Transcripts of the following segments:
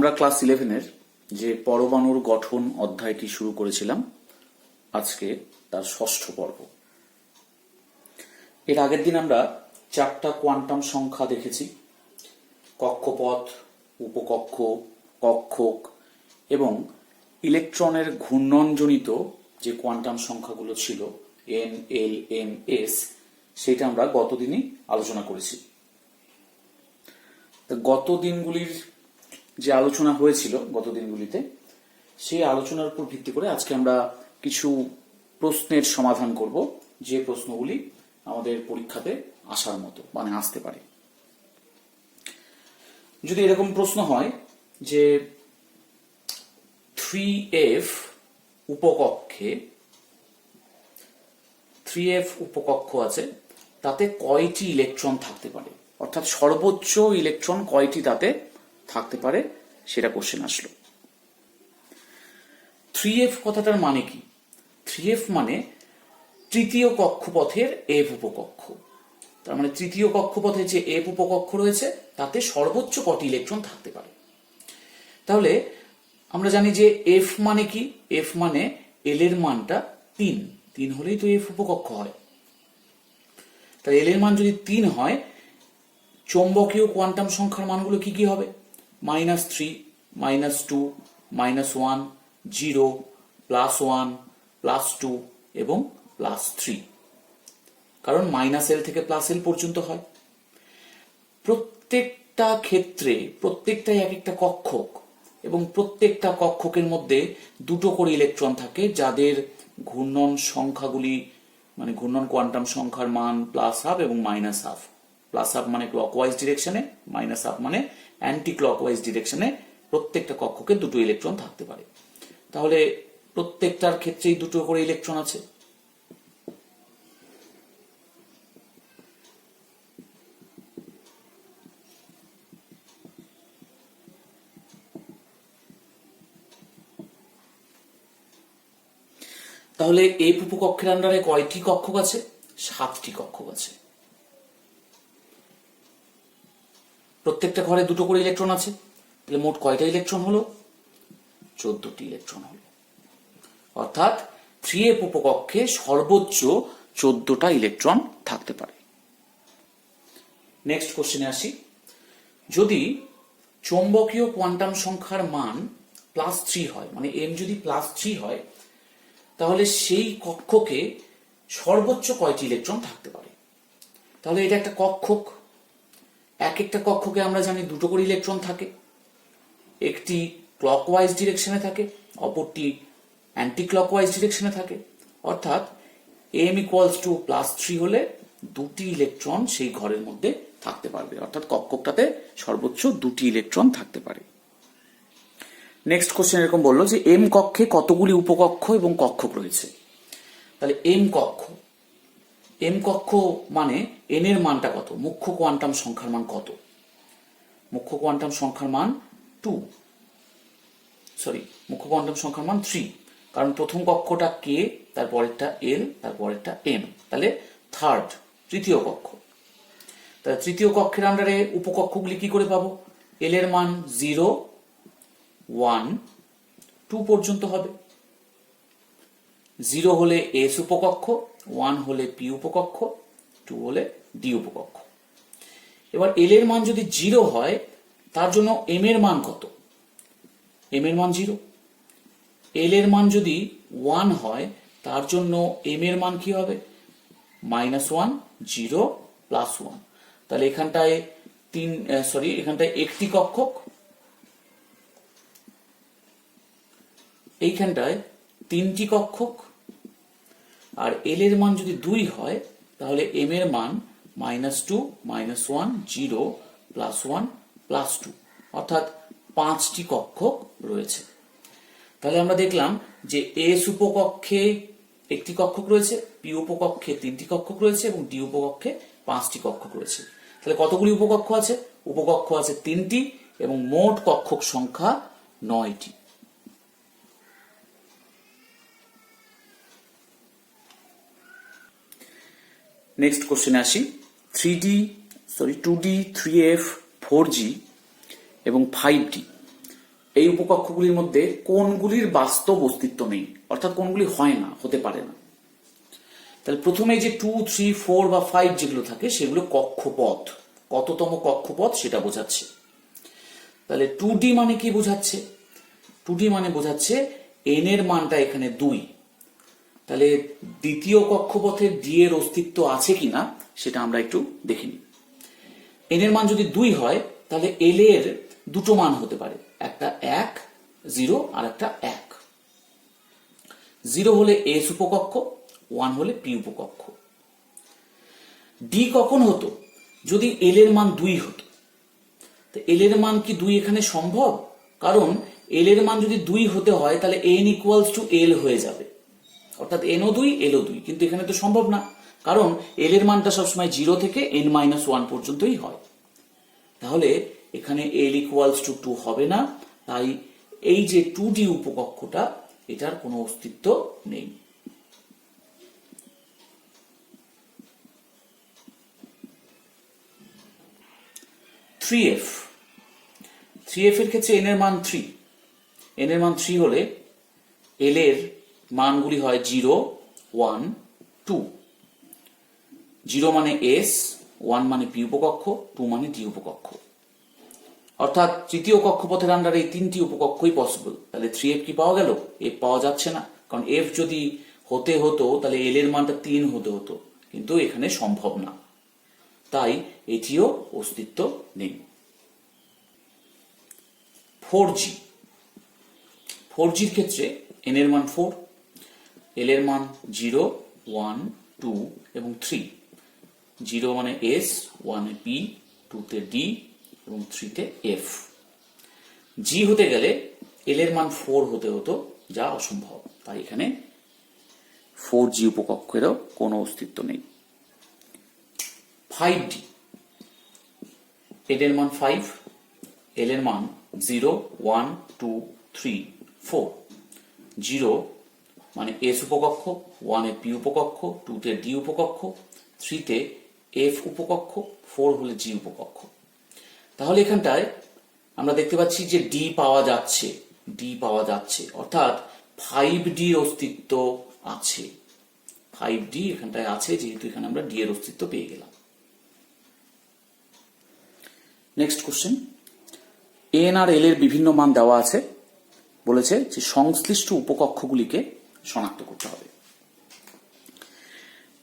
আমরা ক্লাস 11-এর যে পরমাণুর গঠন অধ্যায়টি শুরু করেছিলাম, আজকে তার ষষ্ঠ পর্ব। এর আগের দিন আমরা 4টা কোয়ান্টাম সংখ্যা দেখেছি: কক্ষপথ, উপকক্ষ, কক্ষক এবং ইলেকট্রনের ঘূর্ণনজনিত যে কোয়ান্টাম সংখ্যাগুলো ছিল n, l, m, s, সেটা আমরা গতদিনই আলোচনা করেছি। গত দিনগুলির যে আলোচনা হয়েছিল গত দিনগুলিতে, সেই আলোচনার উপর ভিত্তি করে আজকে আমরা কিছু প্রশ্নের সমাধান করব, যে প্রশ্নগুলি আমাদের পরীক্ষাতে আসার মতো, মানে আসতে পারে। যদি এরকম প্রশ্ন হয় যে 3f উপকক্ষ আছে, তাতে কয়টি ইলেকট্রন থাকতে পারে, অর্থাৎ সর্বোচ্চ ইলেকট্রন কয়টি তাতে থাকতে পারে, সেটা কোশ্চেন আসলো। 3f কথাটার মানে কি? 3f মানে তৃতীয় কক্ষপথের f উপকক্ষ। তার মানে তৃতীয় কক্ষপথে যে f উপকক্ষ রয়েছে তাতে সর্বোচ্চ কটি ইলেকট্রন থাকতে পারে। তাহলে আমরা জানি যে f মানে কি? f মানে l এর মানটা 3 হলেই তো f উপকক্ষ হয়। তাই l এর মান যদি 3 হয়, চৌম্বকীয় কোয়ান্টাম সংখ্যার মানগুলো কি কি হবে? -3, -2, -1, 0, +1, +2 এবং +3, কারণ -l থেকে +l পর্যন্ত হয়। প্রত্যেকটা ক্ষেত্রে প্রত্যেকটাই এক একটা কক্ষক, এবং প্রত্যেকটা কক্ষকের মধ্যে দুটো করে ইলেকট্রন থাকে, যাদের ঘূর্ণন সংখ্যাগুলি, মানে ঘূর্ণন কোয়ান্টাম সংখ্যার মান +12 এবং -12। +12 মানে ক্লকওয়াইজ ডিরেকশনে, -12 মানে অ্যান্টি ক্লকওয়াইজ ডিরেকশনে। প্রত্যেকটা কক্ষকে দুটো ইলেকট্রন থাকতে পারে। তাহলে প্রত্যেকটার ক্ষেত্রেই দুটো করে ইলেকট্রন আছে। তাহলে এই উপকক্ষের আন্ডারে কয়টি কক্ষক আছে? 7টি কক্ষক আছে। প্রত্যেকটা ঘরে দুটো করে ইলেকট্রন আছে। তাহলে মোট কয়টা ইলেকট্রন হলো? 14টি ইলেকট্রন হলো। অর্থাৎ 3f উপকক্ষে সর্বোচ্চ 14টা ইলেকট্রন থাকতে পারে। নেক্সট কোশ্চেনে আসি। যদি চৌম্বকীয় কোয়ান্টাম সংখ্যার মান +3 হয়, মানে m যদি +3 হয়, তাহলে সেই কক্ষকে সর্বোচ্চ কয়টি ইলেকট্রন থাকতে পারে? তাহলে এটা একটা কক্ষক। এক একটা কক্ষকে আমরা জানি দুটো করে ইলেকট্রন থাকে। একটি ক্লকওয়াইজ ডিরেকশনে থাকে, অপরটি অ্যান্টি ক্লকওয়াইজ ডিরেকশনে থাকে। অর্থাৎ m = +3 হলে দুটি ইলেকট্রন সেই ঘরের মধ্যে থাকতে পারবে, অর্থাৎ কক্ষকটাতে সর্বোচ্চ দুটি ইলেকট্রন থাকতে পারে। নেক্সট কোশ্চেন এরকম বললো যে m কক্ষে কতগুলি উপকক্ষ এবং কক্ষক রয়েছে। তাহলে m কক্ষ মানে n এর মানটা কত? মুখ্য কোয়ান্টাম সংখ্যার মান কত? মুখ্য কোয়ান্টাম সংখ্যার মান 3, কারণ প্রথম কক্ষটা k, তারপরেরটা l, তারপরেরটা m, তাহলে তৃতীয় কক্ষ। তাহলে তৃতীয় কক্ষের আন্ডারে উপকক্ষগুলি কি করে পাবো? l এর মান 0, 1, 2 পর্যন্ত হবে। 0 হলে s উপকক্ষ, 1 হলে p উপকক্ষ, 2 হলে d উপকক্ষ। এবার l এর মান যদি 0 হয়, তার জন্য m এর মান কত? m এর মান 0। l এর মান যদি 1 হয়, তার জন্য m এর মান কি হবে? -1, 0, +1। তাহলে এখানটায় একটি কক্ষক, এইখানটায় 3টি কক্ষক। আর l এর মান যদি 2 হয়, তাহলে m এর মান -2, -1, 0, +1, +2, অর্থাৎ 5টি কক্ষক রয়েছে। তাহলে আমরা দেখলাম যে s উপকক্ষে একটি কক্ষক রয়েছে, p উপকক্ষে 3টি কক্ষক রয়েছে এবং d উপকক্ষে 5টি কক্ষক রয়েছে। তাহলে কতগুলি উপকক্ষ আছে? উপকক্ষ আছে 3টি এবং মোট কক্ষক সংখ্যা 9টি। নেক্সট কোশ্চেনে আসি। 2D, 3f, 4G এবং 5D এই উপকক্ষগুলির মধ্যে কোনগুলির বাস্তব অস্তিত্ব নেই, অর্থাৎ কোনগুলি হয় না, হতে পারে না। তাহলে প্রথমে যে 2, 3, 4 বা 5 যেগুলো থাকে সেগুলো কক্ষপথ, কততম কক্ষপথ সেটা বোঝাচ্ছে। তাহলে 2D মানে কি বোঝাচ্ছে? 2D মানে বোঝাচ্ছে n এর মানটা এখানে 2। তাহলে দ্বিতীয় কক্ষপথের d এর অস্তিত্ব আছে কিনা সেটা আমরা একটু দেখে নিই। n এর মান যদি 2 হয় তাহলে l এর দুটো মান হতে পারে, একটা 1, 0 আর একটা 1। 0 হলে s উপকক্ষ, 1 হলে p উপকক্ষ। d কখন হতো? যদি l এর মান 2 হতো। তো l এর মান কি 2 এখানে সম্ভব? কারণ l এর মান যদি 2 হতে হয় তাহলে n = l হয়ে যাবে, অর্থাৎ n ও 2 l ও 2, কিন্তু এখানে তো সম্ভব না, কারণ l এর মানটা সবসময় 0 থেকে n-1 পর্যন্তই হয়। তাহলে এখানে l = 2 হবে না, তাই এই যে 2D উপকক্ষটা এটার কোনো অস্তিত্ব নেই। থ্রি এফ এর ক্ষেত্রে n এর মান 3। n এর মান 3 হলে l এর মানগুলি হয় 0, 1, 2। 0 মানে s, 1 মানে p উপকক্ষ, 2 মানে d উপকক্ষ। অর্থাৎ তৃতীয় কক্ষপথের আন্ডারে এই 3টি উপকক্ষই পসিবল। তাহলে 3f কি পাওয়া গেল? f পাওয়া যাচ্ছে না, কারণ f যদি হতে হতো তাহলে l এর মানটা 3 হতে হতো, কিন্তু এখানে সম্ভব না, তাই এটিও অস্তিত্ব নেই। 4Gর ক্ষেত্রে n এর মান 4, l এর মান 0, 1, 2 এবং 3। 0 মানে s, 1 এ p, 2 তে d এবং 3 তে f। G হতে গেলে l এর মান 4 হতে হতো, যা অসম্ভব, তাই এখানে 4G উপকক্ষেরও কোনো অস্তিত্ব নেই। 5D, n এর মান 5, l এর মান 0, 1, 2, 3, 4। 0 মানে s উপকক্ষ, 1 এ p উপকক্ষ, 2 তে d উপকক্ষ, 3 তে f উপকক্ষ, 4 হলে g উপকক্ষ। তাহলে এখানটায় আমরা দেখতে পাচ্ছি যে d পাওয়া যাচ্ছে, অর্থাৎ 5D এর অস্তিত্ব আছে। 5D এখানটায় আছে, যেহেতু এখানে আমরা d এর অস্তিত্ব পেয়ে গেলাম। নেক্সট কোশ্চেন, n আর l এর বিভিন্ন মান দেওয়া আছে, বলেছে যে সংশ্লিষ্ট উপকক্ষগুলিকে শনাক্ত করতে হবে।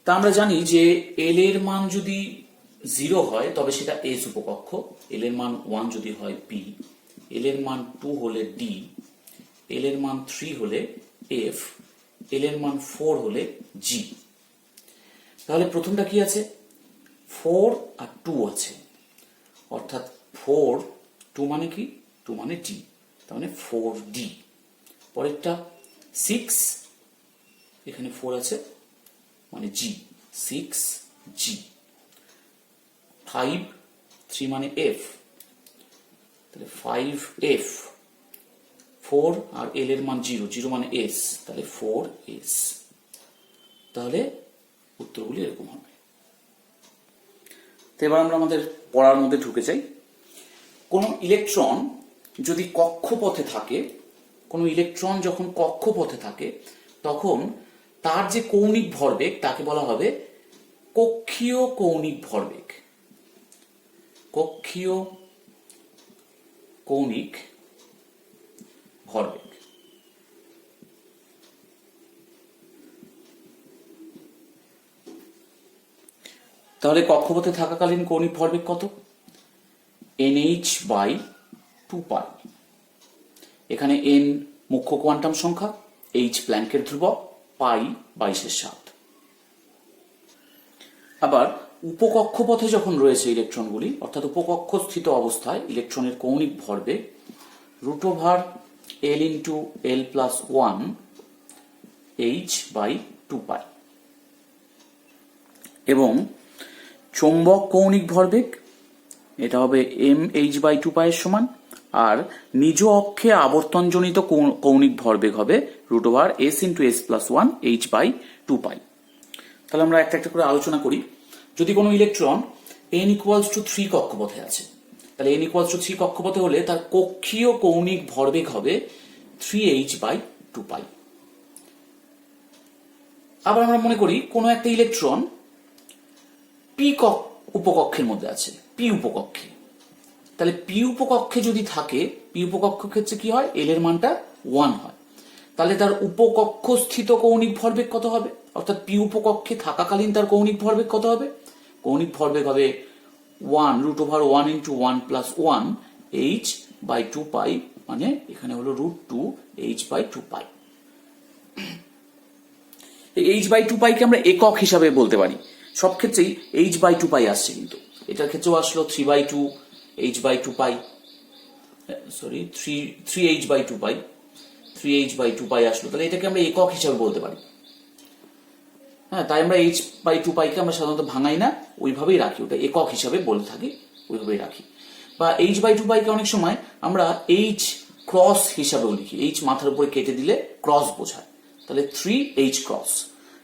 তা আমরা জানি যে l এর মান যদি 0 হয় তবে সেটা s উপকক্ষ, l এর মান 1 যদি হয় p, l এর মান 2 হলে d, l এর মান 3 হলে f, l এর মান 4 হলে g। তাহলে প্রথমটা কি আছে? 4 আর 2 আছে, অর্থাৎ 4, 2 মানে কি? 2 মানে d, তার মানে 4D। পরেরটা 6, এখানে 4 আছে মানে g, 6G। 5, 3 মানে f, তাহলে 5f। 4 আর l এর মান 0, 0 মানে s, তাহলে 4s। তাহলে উত্তরগুলি এরকম হবে। তো এবার আমরা আমাদের পড়ার মধ্যে ঢুকে যাই। কোন ইলেকট্রন যদি কক্ষপথে থাকে, কোন ইলেকট্রন যখন কক্ষপথে থাকে তখন তার যে কৌণিক ভরবেগ তাকে বলা হবে কক্ষীয় কৌণিক ভরবেগ। কক্ষীয় কৌণিক ভরবেগ। তাহলে কক্ষপথে থাকাকালীন কৌণিক ভরবেগ কত? nh/2π। এখানে n মুখ্য কোয়ান্টাম সংখ্যা, h প্ল্যাঙ্কের ধ্রুবক, পাই 22/7। আবার উপকক্ষপথে যখন রয়েছে ইলেকট্রনগুলি, অর্থাৎ উপকক্ষ স্থিত অবস্থায় ইলেকট্রনের কৌণিক ভরবেগ √L × L+1 h/2π। এবং চৌম্বক কৌণিক ভরবেগ এটা হবে mh/2π এর সমান, আর নিজ অক্ষে আবর্তনজনিত কৌণিক ভরবেগ হবে √S × S+1 h/2π। তাহলে আমরা একটা একটা করে আলোচনা করি। যদি কোনো ইলেকট্রন n = 3 কক্ষপথে আছে, তাহলে n ইকুয়ালস টু 3 কক্ষপথে হলে তার কক্ষীয় কৌণিক ভরবেগ হবে 3h/2π। আবার আমরা মনে করি কোনো একটা ইলেকট্রন p উপকক্ষের মধ্যে আছে, p উপকক্ষে। তাহলে p উপকক্ষে যদি থাকে, p উপকক্ষের ক্ষেত্রে কি হয়, l এর মানটা 1 হয়। তাহলে তার উপকক্ষ স্থিত কৌণিক ভরবেগ কত হবে, অর্থাৎ p উপকক্ষে থাকাকালীন তার কৌণিক ভরবেগ কত হবে? কৌণিক ভরবেগ হবে 1√1 × 1 + 1 h/2π, মানে এখানে হলো √2 h/2π। এই h/2π কে আমরা একক হিসাবে বলতে পারি। সব ক্ষেত্রেই h/2π আসছে, কিন্তু এটার ক্ষেত্রেও আসলো 3/2 h/2π, সরি 3h/2π, 3h/2π আসলো। তাহলে এটাকে আমরা একক হিসাবে বলতে পারি। হ্যাঁ, তাই আমরা h/2π কে আমরা সাধারণত ভাঙাই না, ওইভাবেই রাখি, ওটা একক হিসাবে বলে থাকি, ওইভাবেই রাখি। বা h/2π কে অনেক সময় আমরা h ক্রস হিসাবেও লিখি, h মাথার উপরে কেটে দিলে ক্রস বোঝায়। তাহলে 3h ক্রস,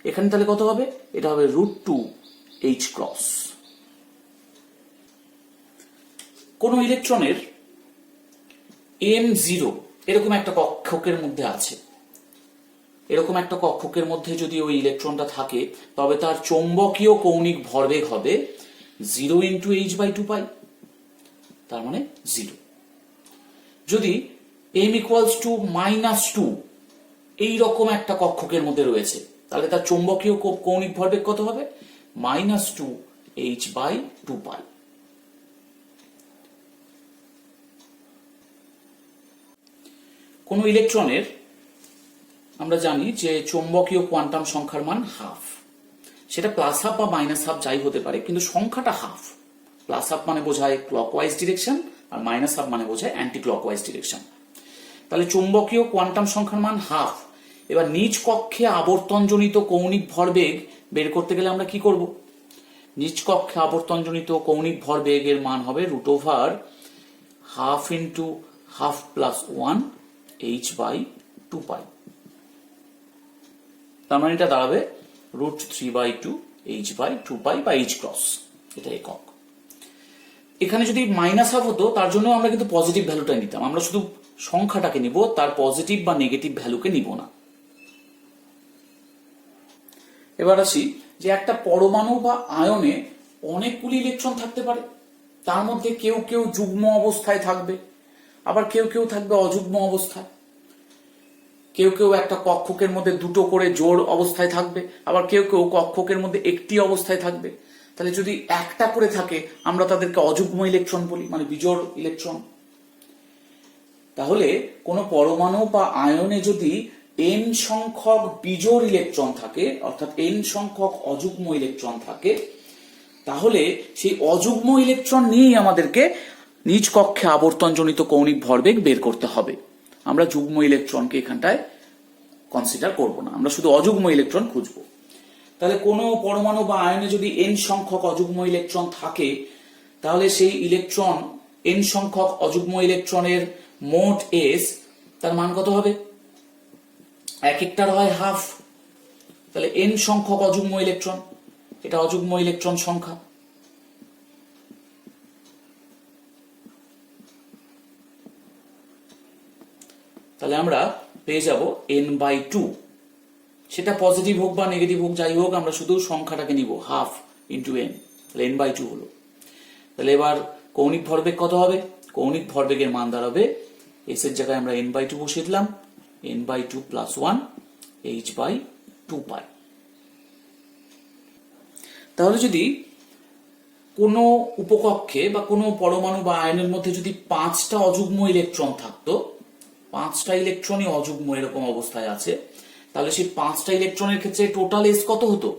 এখানে তাহলে কত হবে, এটা হবে √2h ক্রস। কোন ইলেকট্রনের m0 এরকম একটা কক্ষকের মধ্যে আছে, এরকম একটা কক্ষকের মধ্যে যদি ওই ইলেকট্রনটা থাকে, তবে তার চৌম্বকীয় কৌণিক ভরবেগ হবে 0 × h/2π, তার মানে 0। যদি m = -2 এইরকম একটা কক্ষকের মধ্যে রয়েছে, তাহলে তার চৌম্বকীয় কৌণিক ভরবেগ কত হবে, -2h/2π। কোন ইলেকট্রনের আমরা জানি যে চৌম্বকীয় কোয়ান্টাম সংখ্যার মান হাফ, সেটা +½ বা -½ যাই হতে পারে, কিন্তু সংখ্যাটা হাফ। +½ মানে বোঝায় ক্লকওয়াইজ ডিরেকশন, আর -½ মানে বোঝায় অ্যান্টি ক্লকওয়াইজ ডিরেকশন। তাহলে চৌম্বকীয় কোয়ান্টাম সংখ্যার মান হাফ। এবার নিজ কক্ষে আবর্তনজনিত কৌণিক ভরবেগ বের করতে গেলে আমরা কি করব? নিজ কক্ষে আবর্তনজনিত কৌণিক ভরবেগের মান হবে √½ × 1/2 + 1 h/2π। তার মানে এটা দাঁড়াবে √3/2 h/2π বা h ক্রস, এটা একক। এখানে যদি -½ হতো, তার জন্য আমরা কিন্তু পজিটিভ ভ্যালুটা নিতাম, আমরা শুধু সংখ্যাটাকে নিব, তার পজিটিভ বা নেগেটিভ ভ্যালুকে নিব না। এবার আসি যে একটা পরমাণু বা আয়নে অনেকগুলি ইলেকট্রন থাকতে পারে, তার মধ্যে কেউ কেউ যুগ্ম অবস্থায় থাকবে, আবার কেউ কেউ থাকবে অযুগ্ম অবস্থায়। কেউ কেউ একটা কক্ষকের মধ্যে দুটো করে জোড় অবস্থায় থাকবে, আবার কেউ কেউ কক্ষকের মধ্যে একটি অবস্থায় থাকবে। তাহলে যদি একটা করে থাকে, আমরা তাদেরকে অযুগ্ম ইলেকট্রন বলি, মানে বিজোড় ইলেকট্রন। তাহলে কোন পরমাণু বা আয়নে যদি n সংখ্যক বিজোড় ইলেকট্রন থাকে, অর্থাৎ n সংখ্যক অযুগ্ম ইলেকট্রন থাকে, তাহলে সেই অযুগ্ম ইলেকট্রন নিয়েই আমাদেরকে নিজ কক্ষে আবর্তনজনিত কৌণিক ভরবেগ বের করতে হবে। আমরা যুগ্ম ইলেকট্রনকে এখানটায় কনসিডার করব না, আমরা শুধু অযুগ্ম ইলেকট্রন খুঁজব। তাহলে কোনো পরমাণু বা আয়নে যদি n সংখ্যক অযুগ্ম ইলেকট্রন থাকে, তাহলে সেই ইলেকট্রন n সংখ্যক অযুগ্ম ইলেকট্রনের মোট s, তার মান কত হবে? এক একটার হয় হাফ। তাহলে n সংখ্যক অযুগ্ম ইলেকট্রন, এটা অযুগ্ম ইলেকট্রন সংখ্যা। তাহলে আমরা পেয়ে যাব n/2, সেটা পজিটিভ হোক বা নেগেটিভ হোক, যাই হোক, আমরা শুধু সংখ্যাটাকে নিব, ½ × n, তাহলে n/2 হলো। তাহলে এবার কৌণিক ভরবেগ কত হবে? কৌণিক ভরবেগের মান দাঁড়াবে, s এর জায়গায় আমরা n/2 বসিয়ে দিলাম, n/2 + 1 h/2π। তাহলে যদি কোনো উপকক্ষে বা কোনো পরমাণু বা আয়নের মধ্যে যদি 5টা অযুগ্ম ইলেকট্রন থাকতো, 5টা ইলেকট্রনই অযুগ্ম এরকম অবস্থায় আছে, তাহলে সেই 5টা ইলেকট্রনের ক্ষেত্রে টোটাল এস কত হতো?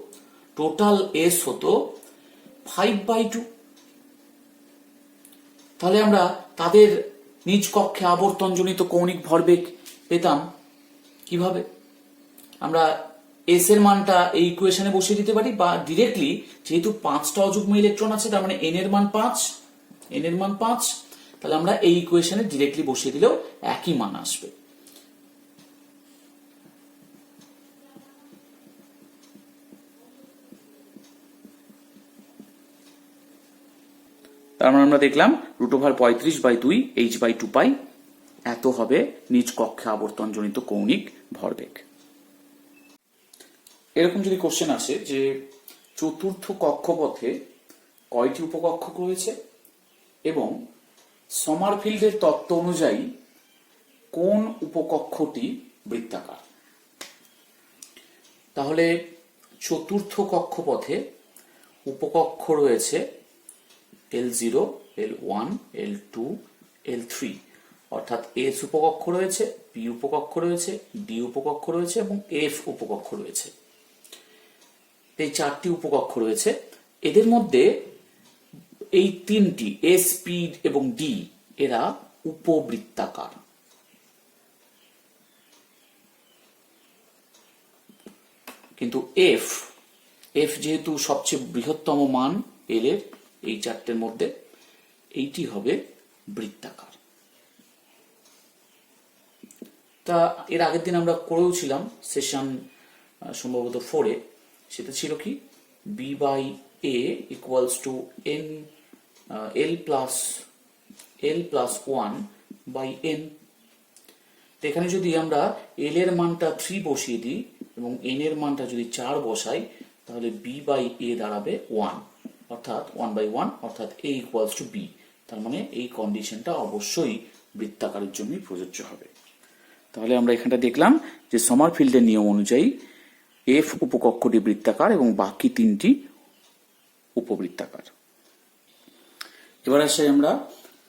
টোটাল এস হতো 5/2। তাহলে আমরা তাদের নিজ কক্ষে আবর্তনজনিত কৌণিক ভরবেগ পেতাম কিভাবে? আমরা এস এর মানটা এই ইকুয়েশনে বসিয়ে দিতে পারি, বা ডিরেক্টলি, যেহেতু 5টা অযুগ্ম ইলেকট্রন আছে, তার মানে n এর মান 5, তাহলে আমরা এই ইকুয়েশনে ডিরেক্টলি বসিয়ে দিলেও একই মান আসবে। তার মানে আমরা দেখলাম √35/2 h/2 পাই এত হবে নিজ কক্ষে আবর্তনজনিত কৌণিক ভরবেগ। এরকম যদি কোশ্চেন আসে যে চতুর্থ কক্ষপথে কয়টি উপকক্ষক রয়েছে এবং সমারফিল্ডের তত্ত্ব অনুযায়ী কোন উপকক্ষটি বৃত্তাকার, তাহলে চতুর্থ কক্ষপথে উপকক্ষ রয়েছে L0, L1, L2, L3, অর্থাৎ S উপকক্ষ রয়েছে, P উপকক্ষ রয়েছে, D উপকক্ষ রয়েছে এবং F উপকক্ষ রয়েছে। এই চারটি উপকক্ষ রয়েছে। এদের মধ্যে এই তিনটি S, P এবং D এরা উপবৃত্তাকার। কিন্তু F যেহেতু সবচেয়ে বৃহত্তম মান L এর এই চারটের মধ্যে, এইটি হবে বৃত্তাকার। তা এর আগের দিন আমরা করেও ছিলাম সেশন সম্ভবত 4-এ, সেটা ছিল কি B/A = L+1/n। এখানে যদি আমরা L এর মানটা 3 বসিয়ে দিই এবং n এর মানটা যদি 4 বসাই, তাহলে B/A দাঁড়াবে 1, অর্থাৎ 1/1, অর্থাৎ A = B। তার মানে এই কন্ডিশনটা অবশ্যই বৃত্তাকারের জন্যই প্রযোজ্য হবে। তাহলে আমরা এখানটা দেখলাম যে সমারফিল্ডের নিয়ম অনুযায়ী F উপকক্ষটি বৃত্তাকার এবং বাকি তিনটি উপবৃত্তাকার। এবার আসে আমরা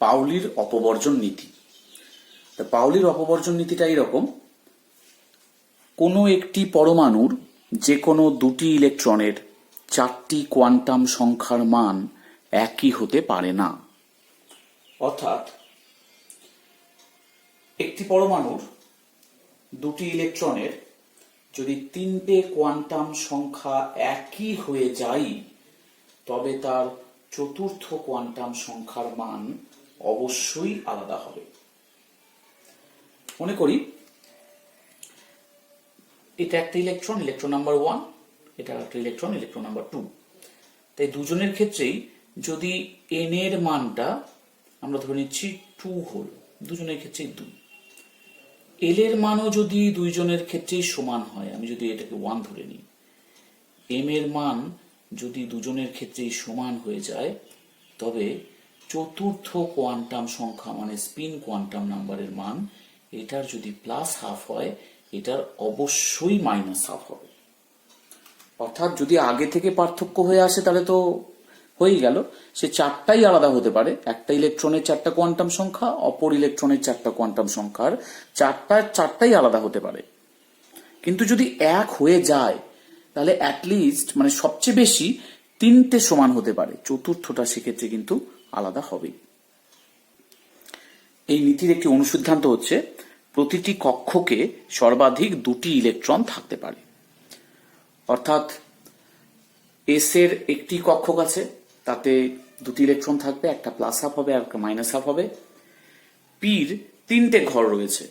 পাউলির অপবর্জন নীতি। পাউলির অপবর্জন নীতিটা এইরকম: কোনো একটি পরমাণুর যে কোনো দুটি ইলেকট্রনের চারটি কোয়ান্টাম সংখ্যার মান একই হতে পারে না। অর্থাৎ একটি পরমাণুর দুটি ইলেকট্রনের যদি তিনটে কোয়ান্টাম সংখ্যা একই হয়ে যায়, তবে তার চতুর্থ কোয়ান্টাম সংখ্যার মান অবশ্যই আলাদা হবে। মনে করি এটা একটা ইলেকট্রন নাম্বার 1, এটা একটা ইলেকট্রন নাম্বার 2। তাই দুজনের ক্ষেত্রেই যদি n এর মানটা আমরা ধরে নিচ্ছি 2 হল, দুজনের ক্ষেত্রেই 2। l এর মানও যদি দুইজনের ক্ষেত্রেই সমান হয়, আমি যদি এটাকে 1 ধরে নিই, m এর মান যদি দুজনের ক্ষেত্রেই সমান হয়ে যায়, তবে চতুর্থ কোয়ান্টাম সংখ্যা মানে স্পিন কোয়ান্টাম নাম্বারের মান এটার যদি +12 হয়, এটার অবশ্যই -12 হবে। অর্থাৎ যদি আগে থেকে পার্থক্য হয়ে আসে তাহলে তো হয়েই গেল, সে চারটাই আলাদা হতে পারে। একটা ইলেকট্রনের 4টা কোয়ান্টাম সংখ্যা, অপর ইলেকট্রনের 4টা কোয়ান্টাম সংখ্যার চারটাই আলাদা হতে পারে। কিন্তু যদি এক হয়ে যায় তাহলে অ্যাটলিস্ট মানে সবচেয়ে বেশি 3টে সমান হতে পারে, চতুর্থটা সেক্ষেত্রে কিন্তু আলাদা হবেই। এই নীতির একটি অনুসিদ্ধান্ত হচ্ছে প্রতিটি কক্ষকে সর্বাধিক 2টি ইলেকট্রন থাকতে পারে। অর্থাৎ এস এর একটি কক্ষক আছে, তাতে 2টি ইলেকট্রন থাকবে, একটা +12 হবে আর একটা -12 হবে। পির 3টে ঘর রয়েছে,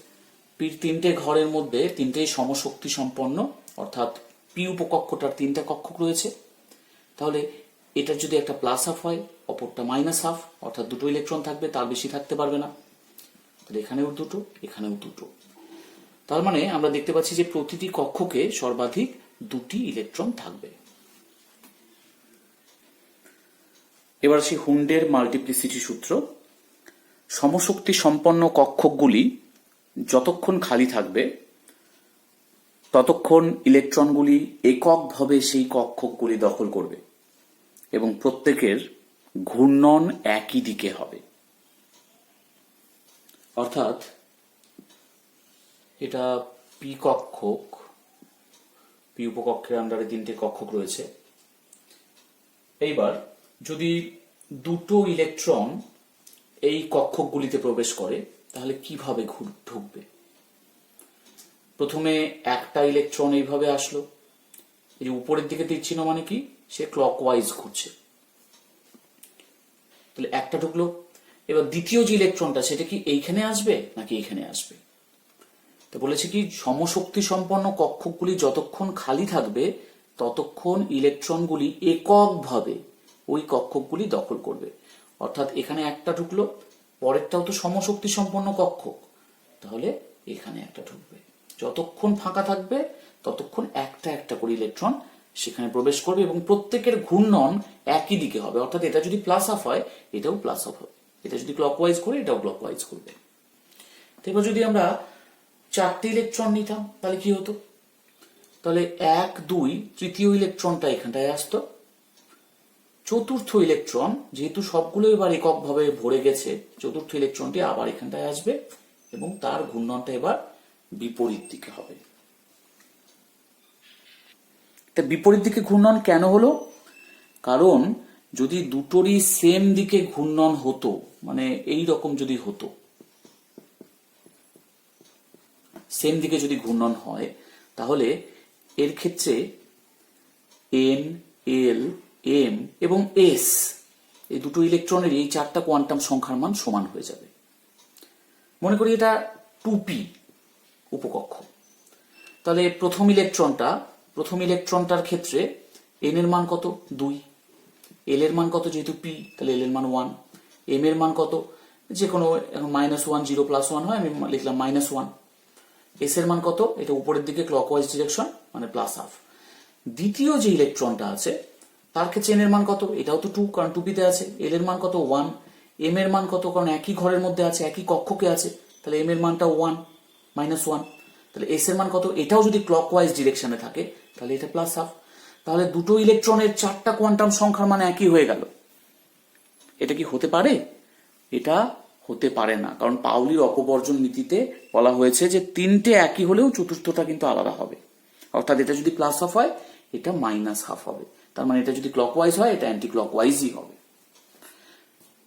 পির 3টে ঘরের মধ্যে 3টেই সমশক্তি সম্পন্ন, অর্থাৎ পি উপকক্ষটার 3টা কক্ষক রয়েছে। তাহলে এটা যদি একটা +12 হয়, অপরটা -12, অর্থাৎ 2টো ইলেকট্রন থাকবে, তার বেশি থাকতে পারবে না। তাহলে এখানেও 2টো, এখানেও 2টো। তার মানে আমরা দেখতে পাচ্ছি যে প্রতিটি কক্ষকে সর্বাধিক 2টি ইলেকট্রন থাকবে। এবার আসি হুন্ডের মাল্টিপ্লিসিটি সূত্র। সমশক্তি সম্পন্ন কক্ষকগুলি যতক্ষণ খালি থাকবে ততক্ষণ ইলেকট্রনগুলি এককভাবে সেই কক্ষকগুলি দখল করবে এবং প্রত্যেকের ঘূর্ণন একই দিকে হবে। অর্থাৎ এটা পি কক্ষক, পি উপকক্ষের আন্ডারে 3টে কক্ষক রয়েছে। এইবার যদি 2টো ইলেকট্রন এই কক্ষকগুলিতে প্রবেশ করে, তাহলে কিভাবে ঢুকবে? প্রথমে একটা ইলেকট্রন এইভাবে আসলো, এই উপরের দিকে তীর চিহ্ন মানে কি, সে ক্লকওয়াইজ ঘুরছে, তাহলে একটা ঢুকলো। এবার দ্বিতীয় যে ইলেকট্রনটা সেটা কি এইখানে আসবে নাকি এইখানে আসবে? তো বলেছে কি সমশক্তি সম্পন্ন কক্ষকগুলি যতক্ষণ খালি থাকবে ততক্ষণ ইলেকট্রনগুলি এককভাবে ওই কক্ষকগুলি দখল করবে। অর্থাৎ এখানে একটা ঢুকলো, পরেরটাও তো সমশক্তি সম্পন্ন কক্ষক, তাহলে এখানে একটা ঢুকবে। যতক্ষণ ফাঁকা থাকবে ততক্ষণ একটা একটা করে ইলেকট্রন সেখানে প্রবেশ করবে এবং প্রত্যেকের ঘূর্ণন একই দিকে হবে। অর্থাৎ এটা যদি প্লাস হাফ হয় এটাও প্লাস হাফ হবে, এটা যদি ক্লকওয়াইজ করে এটাও ক্লকওয়াইজ করবে। তো এবার যদি আমরা 4টে ইলেকট্রন নিতাম তাহলে কি হতো? তাহলে 1 2 তৃতীয় ইলেকট্রনটা এখানটায় আসতো, চতুর্থ ইলেকট্রন যেহেতু সবগুলো এবার এককভাবে ভরে গেছে, চতুর্থ ইলেকট্রনটি আবার এখানটায় আসবে এবং তার ঘূর্ণনটা এবার বিপরীত দিকে হবে। তা বিপরীত দিকে ঘূর্ণন কেন হলো? কারণ যদি দুটোরই সেম দিকে ঘূর্ণন হতো, মানে এই রকম যদি হতো, সেম দিকে যদি ঘূর্ণন হয়, তাহলে এর ক্ষেত্রে এন, এল, এম এবং এস এই দুটো ইলেকট্রনের এই 4টা কোয়ান্টাম সংখ্যার মান সমান হয়ে যাবে। মনে করি এটা 2p উপকক্ষ, তাহলে প্রথম ইলেকট্রনটার ক্ষেত্রে এন এর মান কত? 2, এল এর মান কত? যেহেতু p তাহলে এল এর মান 1, এম এর মান কত? যে কোনো -1 0 +1 হয়, আমি লিখলাম -1, এস এর মান কত? এটা উপরের দিকে ক্লকওয়াইজ ডিরেকশন মানে প্লাস হাফ। দ্বিতীয় যে ইলেকট্রনটা আছে তার ক্ষেত্রে এন এর মান কত? এটাও তো 2, কারণ 2p তে আছে। এল এর মান কত? 1, এম এর মান কত? কারণ একই ঘরের মধ্যে আছে, একই কক্ষকে আছে, তাহলে এম এর মানটা 1 -1, তাহলে এস এর মান কত? এটাও যদি ক্লকওয়াইজ ডিরেকশনে থাকে তাহলে এটা প্লাস হাফ। তাহলে দুটো ইলেকট্রনের 4টা কোয়ান্টাম সংখ্যার মান একই হয়ে গেল। এটা কি হতে পারে? এটা হতে পারে না, কারণ পাউলির অপবর্জন নীতিতে বলা হয়েছে যে 3টে একই হলেও চতুর্থটা কিন্তু আলাদা হবে। অর্থাৎ এটা যদি প্লাস হাফ হয় এটা মাইনাস হাফ হবে, তার মানে এটা যদি ক্লকওয়াইজ হয় এটা অ্যান্টি ক্লকওয়াইজই হবে।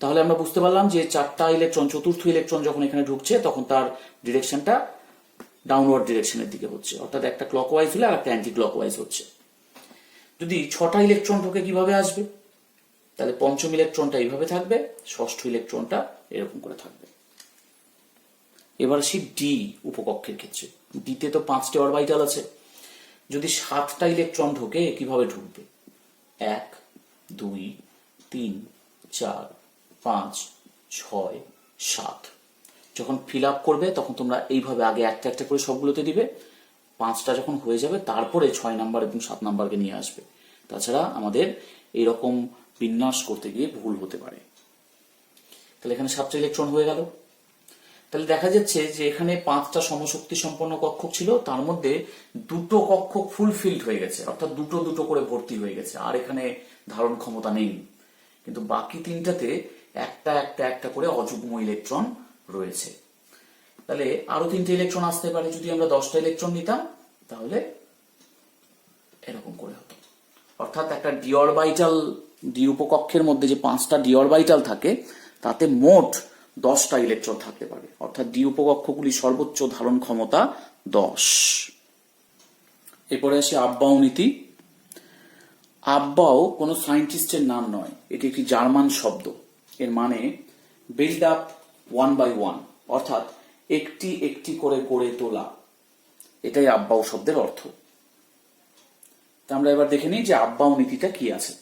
তাহলে আমরা বুঝতে পারলাম যে 4টা ইলেকট্রন, চতুর্থ ইলেকট্রন যখন এখানে ঢুকছে তখন তার ডিরেকশনটা ডাউনওয়ার্ড ডিরেকশনের দিকে হচ্ছে, অর্থাৎ একটা ক্লকওয়াইজ হলে আর একটা অ্যান্টি ক্লকওয়াইজ হচ্ছে। যদি 6টা ইলেকট্রন ঢোকে কিভাবে আসবে? তাহলে পঞ্চম ইলেকট্রনটা এইভাবে থাকবে, ষষ্ঠ ইলেকট্রনটা এরকম করে থাকবে। এবার আসি ডি উপকক্ষের ক্ষেত্রে। ডিতে তো 5টে অরবিটাল আছে, যদি 7টা ইলেকট্রন ঢোকে কিভাবে ঢুকবে? 1 2 3 4 5 6 7। যখন ফিল আপ করবে তখন তোমরা এইভাবে আগে একটা একটা করে সবগুলোতে দিবে, 5টা যখন হয়ে যাবে তারপরে 6 নাম্বার এবং 7 নাম্বারকে নিয়ে আসবে। তাছাড়া আমাদের এইরকম বিন্যাস করতে গিয়ে ভুল হতে পারে। তাহলে এখানে 7টা ইলেকট্রন হয়ে গেল। তাহলে দেখা যাচ্ছে যে এখানে 5টা সমশক্তি সম্পন্ন কক্ষক ছিল, তার মধ্যে 2টো কক্ষক ফুলফিল্ড হয়ে গেছে, অর্থাৎ দুটো দুটো করে ভর্তি হয়ে গেছে, আর এখানে ধারণ ক্ষমতা নেই। কিন্তু বাকি 3টাতে একটা একটা একটা করে অযুগ্ম ইলেকট্রন রয়েছে। তাহলে আরো 3টে ইলেকট্রন আসতে পারে। যদি আমরা 10টা ইলেকট্রন নিতাম তাহলে এরকম করে হতো। অর্থাৎ একটা ডি অরবিটাল, ডি উপকক্ষের মধ্যে যে 5টা ডি অরবিটাল থাকে তাতে মোট 10টা ইলেকট্রন থাকতে পারে, অর্থাৎ ডি উপকক্ষগুলি সর্বোচ্চ ধারণ ক্ষমতা 10। এরপরে আসি আব্বাও নীতি। আব্বাও কোনো সায়েন্টিস্টের নাম নয়, এটি একটি জার্মান শব্দ। এর মানে বিল্ড আপ 1 by 1, অর্থাৎ একটি একটি করে গড়ে তোলা, এটাই আব্বাও শব্দের অর্থ। তা আমরা এবার দেখে নিই যে আব্বাও নীতিটা কি আছে।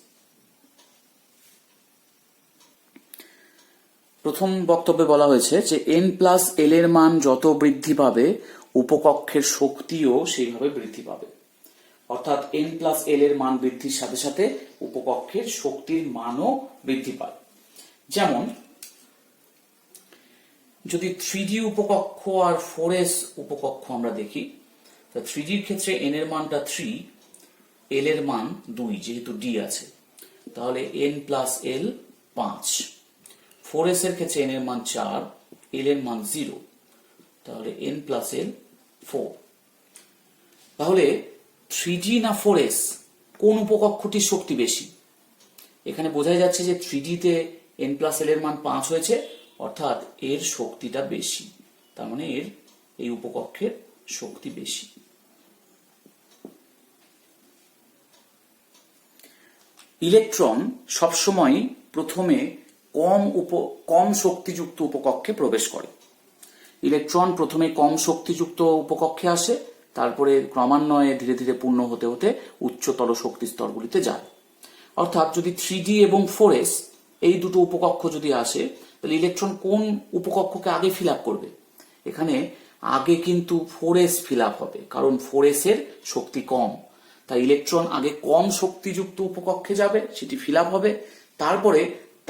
প্রথম বক্তব্যে বলা হয়েছে যে n+l এর মান যত বৃদ্ধি পাবে উপকক্ষের শক্তিও সেইভাবে বৃদ্ধি পাবে। অর্থাৎ n+l এর মান বৃদ্ধির সাথে সাথে উপকক্ষের শক্তির মানও বৃদ্ধি পায়। যেমন যদি 3D উপকক্ষ আর 4s উপকক্ষ আমরা দেখি, তা 3D এর ক্ষেত্রে n এর মানটা 3, l এর মান 2, যেহেতু d আছে, তাহলে n+l 5। 4s এর ক্ষেত্রে n এর মান 4, l এর মান 0, তাহলে n+l 4। তাহলে 3D না 4s, কোন উপকক্ষটির শক্তি বেশি? এখানে বোঝাই যাচ্ছে যে 3D তে n+l এর মান 5 হয়েছে, অর্থাৎ এর শক্তিটা বেশি, তার মানে এর এই উপকক্ষের শক্তি বেশি। ইলেকট্রন সবসময় প্রথমে কম শক্তিযুক্ত উপকক্ষে প্রবেশ করে। ইলেকট্রন প্রথমে কম শক্তিযুক্ত উপকক্ষে আসে, তারপরে ক্রমান্বয়ে ধীরে ধীরে পূর্ণ হতে হতে উচ্চতর শক্তি স্তরগুলিতে যায়। অর্থাৎ যদি 3D এবং 4s এই দুটো উপকক্ষ যদি আসে তাহলে ইলেকট্রন কোন উপকক্ষকে আগে ফিল আপ করবে? এখানে আগে কিন্তু 4s ফিল আপ হবে, কারণ 4s এর শক্তি কম। তাই ইলেকট্রন আগে কম শক্তিযুক্ত উপকক্ষে যাবে, সেটি ফিল আপ হবে, তারপরে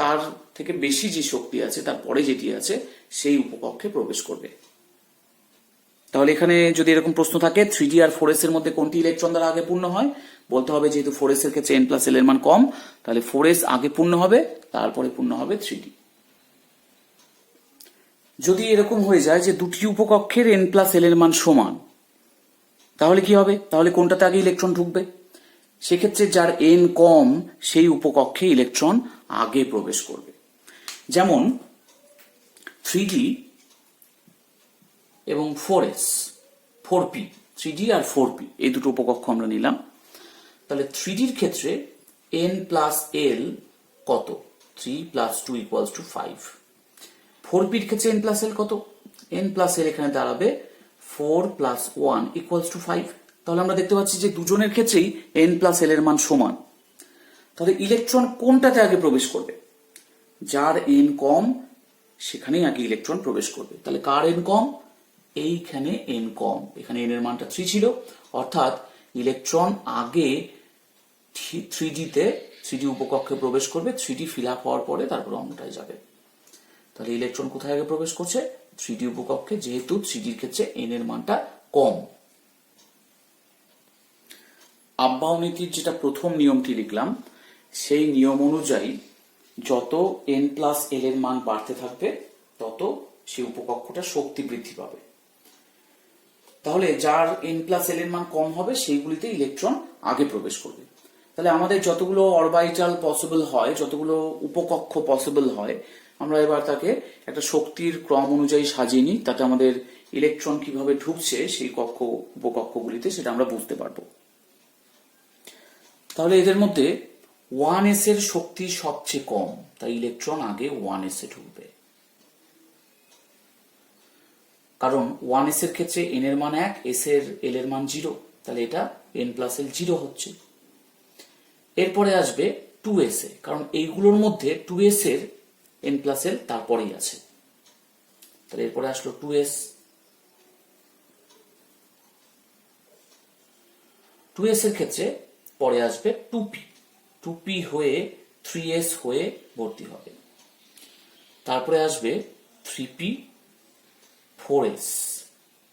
তার থেকে বেশি যে শক্তি আছে, তারপরে যেটি আছে সেই উপকক্ষে প্রবেশ করবে। তাহলে এখানে যদি এরকম প্রশ্ন থাকে 3d আর 4s এর মধ্যে কোনটি ইলেকট্রন দ্বারা আগে পূর্ণ হয়, বলতে হবে যেহেতু 4s এর ক্ষেত্রে n+l এর মান কম, তাহলে 4s আগে পূর্ণ হবে, তারপরে পূর্ণ হবে 3d। যদি এরকম হয়ে যায় যে দুটি উপকক্ষের n+l এর মান সমান, তাহলে কি হবে? তাহলে কোনটাতে আগে ইলেকট্রন ঢুকবে? সেক্ষেত্রে যার n কম সেই উপকক্ষে ইলেকট্রন আগে প্রবেশ করবে। যেমন 3d এবং 4s, 4p, 3d আর 4p এই দুটো উপকক্ষ আমরা নিলাম। তাহলে 3d এর ক্ষেত্রে n+l কত? 3 + 2 = 5। 4p এর ক্ষেত্রে n+l কত? n+l এখানে দাঁড়াবে 4 + 1 = 5। তাহলে আমরা দেখতে পাচ্ছি যে দুজনের ক্ষেত্রেই n+l এর মান সমান। তাহলে ইলেকট্রন কোনটাতে আগে প্রবেশ করবে? যার n কম সেখানেই আগে ইলেকট্রন প্রবেশ করবে। তাহলে কার n কম? এইখানে n কম, এখানে n এর মানটা 3 ছিল, অর্থাৎ ইলেকট্রন আগে 3d উপকক্ষে প্রবেশ করবে, 3d ফিল আপ হওয়ার পরে তারপর অন্যটায় যাবে। তাহলে ইলেকট্রন কোথায় আগে প্রবেশ করছে? 3d উপকক্ষে, যেহেতু 3d এর ক্ষেত্রে n এর মানটা কম। আব্বাউ নীতির যেটা প্রথম নিয়মটি লিখলাম, সেই নিয়ম অনুযায়ী যত n+l এর মান বাড়তে থাকবে তত সেই উপকক্ষটা শক্তি বৃদ্ধি পাবে। তাহলে যার n+l এর মান কম হবে সেইগুলিতে ইলেকট্রন আগে প্রবেশ করবে। তাহলে আমাদের যতগুলো অরবিটাল পসিবল হয়, যতগুলো উপকক্ষ পসিবল হয়, আমরা এবার তাকে একটা শক্তির ক্রম অনুযায়ী সাজিয়ে নিই, তাতে আমাদের ইলেকট্রন কিভাবে ঢুকছে সেই উপকক্ষগুলিতে সেটা আমরা বুঝতে পারবো। তাহলে এদের মধ্যে 1s এর শক্তি সবচেয়ে কম, তাই ইলেকট্রন আগে 1s এ ঢুকবে, কারণ 1s এর ক্ষেত্রে n এর মান 1, s এর l এর মান 0, তাহলে এটা n+l 0 হচ্ছে। এরপরে আসবে 2s এ, কারণ এইগুলোর মধ্যে 2s এর n+l তারপরেই আছে, তাহলে এরপরে আসলো 2s। 2s এর ক্ষেত্রে পরে আসবে 2p, 2p হয়ে 3s হয়ে ভর্তি হবে। তারপরে আসবে 3p, 4s,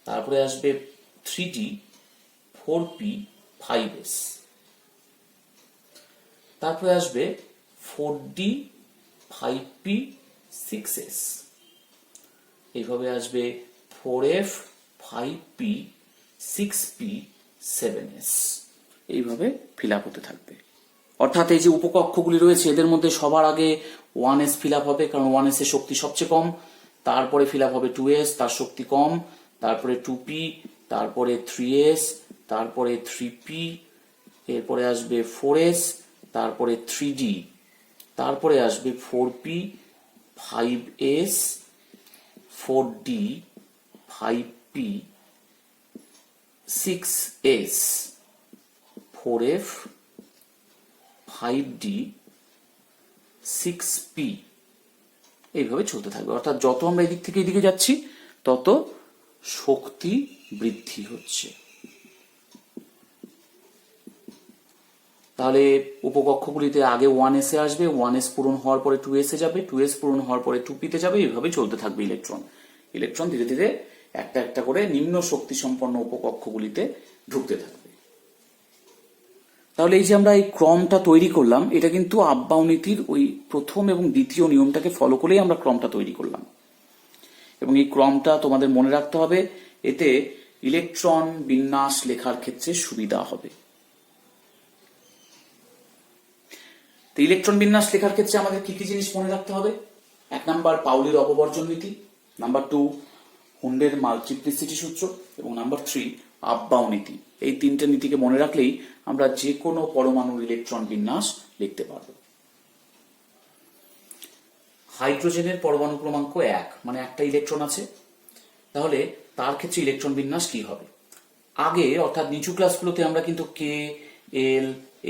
তারপরে আসবে 3d, 4p, 5s, তারপরে আসবে 4d, 5p, 6s, এইভাবে আসবে 4f, 5p, 6p, 7s, এইভাবে ফিল আপ হতে থাকবে। অর্থাৎ এই যে উপকক্ষগুলি রয়েছে এদের মধ্যে সবার আগে 1s ফিল আপ হবে, কারণ 1s এর শক্তি সবচেয়ে কম, তারপরে ফিল আপ হবে 2s, তার শক্তি কম, তারপরে 2p, তারপরে 3s, তারপরে 3p, এরপরে আসবে 4s, তারপরে 3d, তারপরে আসবে 4p, 5s, 4d, 5p, 6s, 4f, 5d, 6p, এইভাবে চলতে থাকবে। অর্থাৎ যত আমরা এদিক থেকে এদিকে যাচ্ছি তত শক্তি বৃদ্ধি হচ্ছে। তাহলে উপকক্ষগুলিতে আগে 1s এ আসবে, 1s পূরণ হওয়ার পরে 2s এ যাবে, 2s পূরণ হওয়ার পরে 2p তে যাবে, এইভাবে চলতে থাকবে ইলেকট্রন ধীরে ধীরে একটা একটা করে নিম্ন শক্তি সম্পন্ন উপকক্ষগুলিতে ঢুকতে থাকবে। তাহলে এই যে আমরা এই ক্রমটা তৈরি করলাম, এটা কিন্তু আব্বাউ নীতির ওই প্রথম এবং দ্বিতীয় নিয়মটাকে ফলো করেই আমরা ক্রমটা তৈরি করলাম, এবং এই ক্রমটা তোমাদের মনে রাখতে হবে, এতে ইলেকট্রন বিন্যাস লেখার ক্ষেত্রে সুবিধা হবে। তো ইলেকট্রন বিন্যাস লেখার ক্ষেত্রে আমাদের কি কি জিনিস মনে রাখতে হবে? 1 নাম্বার পাউলির অপবর্জন নীতি, নাম্বার 2 হুন্ডের মাল্টিপ্লিসিটি সূত্র, এবং নাম্বার 3 আব্বাউ নীতি। এই তিনটে নীতিকে মনে রাখলেই আমরা যে কোনো পরমাণুর ইলেকট্রন বিন্যাস লিখতে পারব। হাইড্রোজেনের পরমাণু ক্রমাঙ্ক 1, মানে একটা ইলেকট্রন আছে, তাহলে তার ক্ষেত্রে ইলেকট্রন বিন্যাস কি হবে? আগে অর্থাৎ নিচু ক্লাসগুলোতে আমরা কিন্তু কে, এল,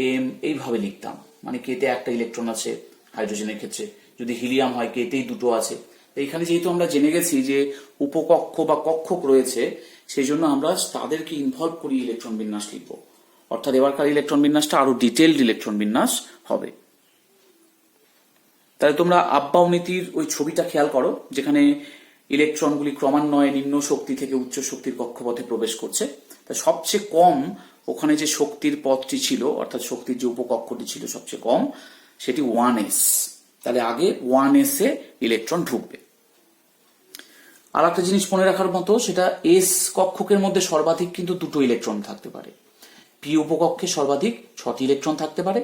এম এইভাবে লিখতাম, মানে কে তে একটা ইলেকট্রন আছে, হাইড্রোজেনের ক্ষেত্রে। যদি হিলিয়াম হয় কেতেই দুটো আছে। এইখানে যেহেতু আমরা জেনে গেছি যে উপকক্ষ বা কক্ষক রয়েছে, সেই জন্য আমরা তাদেরকে ইনভলভ করি ইলেকট্রন বিন্যাস লিখব। অর্থাৎ এবারকার ইলেকট্রন বিন্যাসটা আরো ডিটেলড ইলেকট্রন বিন্যাস হবে। তাহলে তোমরা আব্বাও নীতির ওই ছবিটা খেয়াল করো, যেখানে ইলেকট্রনগুলি ক্রমান্বয়ে নিম্ন শক্তি থেকে উচ্চ শক্তির কক্ষপথে প্রবেশ করছে। তা সবচেয়ে কম ওখানে যে শক্তির পথটি ছিল, অর্থাৎ শক্তির যে উপকক্ষটি ছিল সবচেয়ে কম, সেটি 1s। তাহলে আগে 1s এ ইলেকট্রন ঢুকবে। আর একটা জিনিস মনে রাখার মতো, সেটা এস কক্ষকের মধ্যে সর্বাধিক কিন্তু দুটো ইলেকট্রন থাকতে পারে। পি উপকক্ষে সর্বাধিক 6টি ইলেকট্রন থাকতে পারে,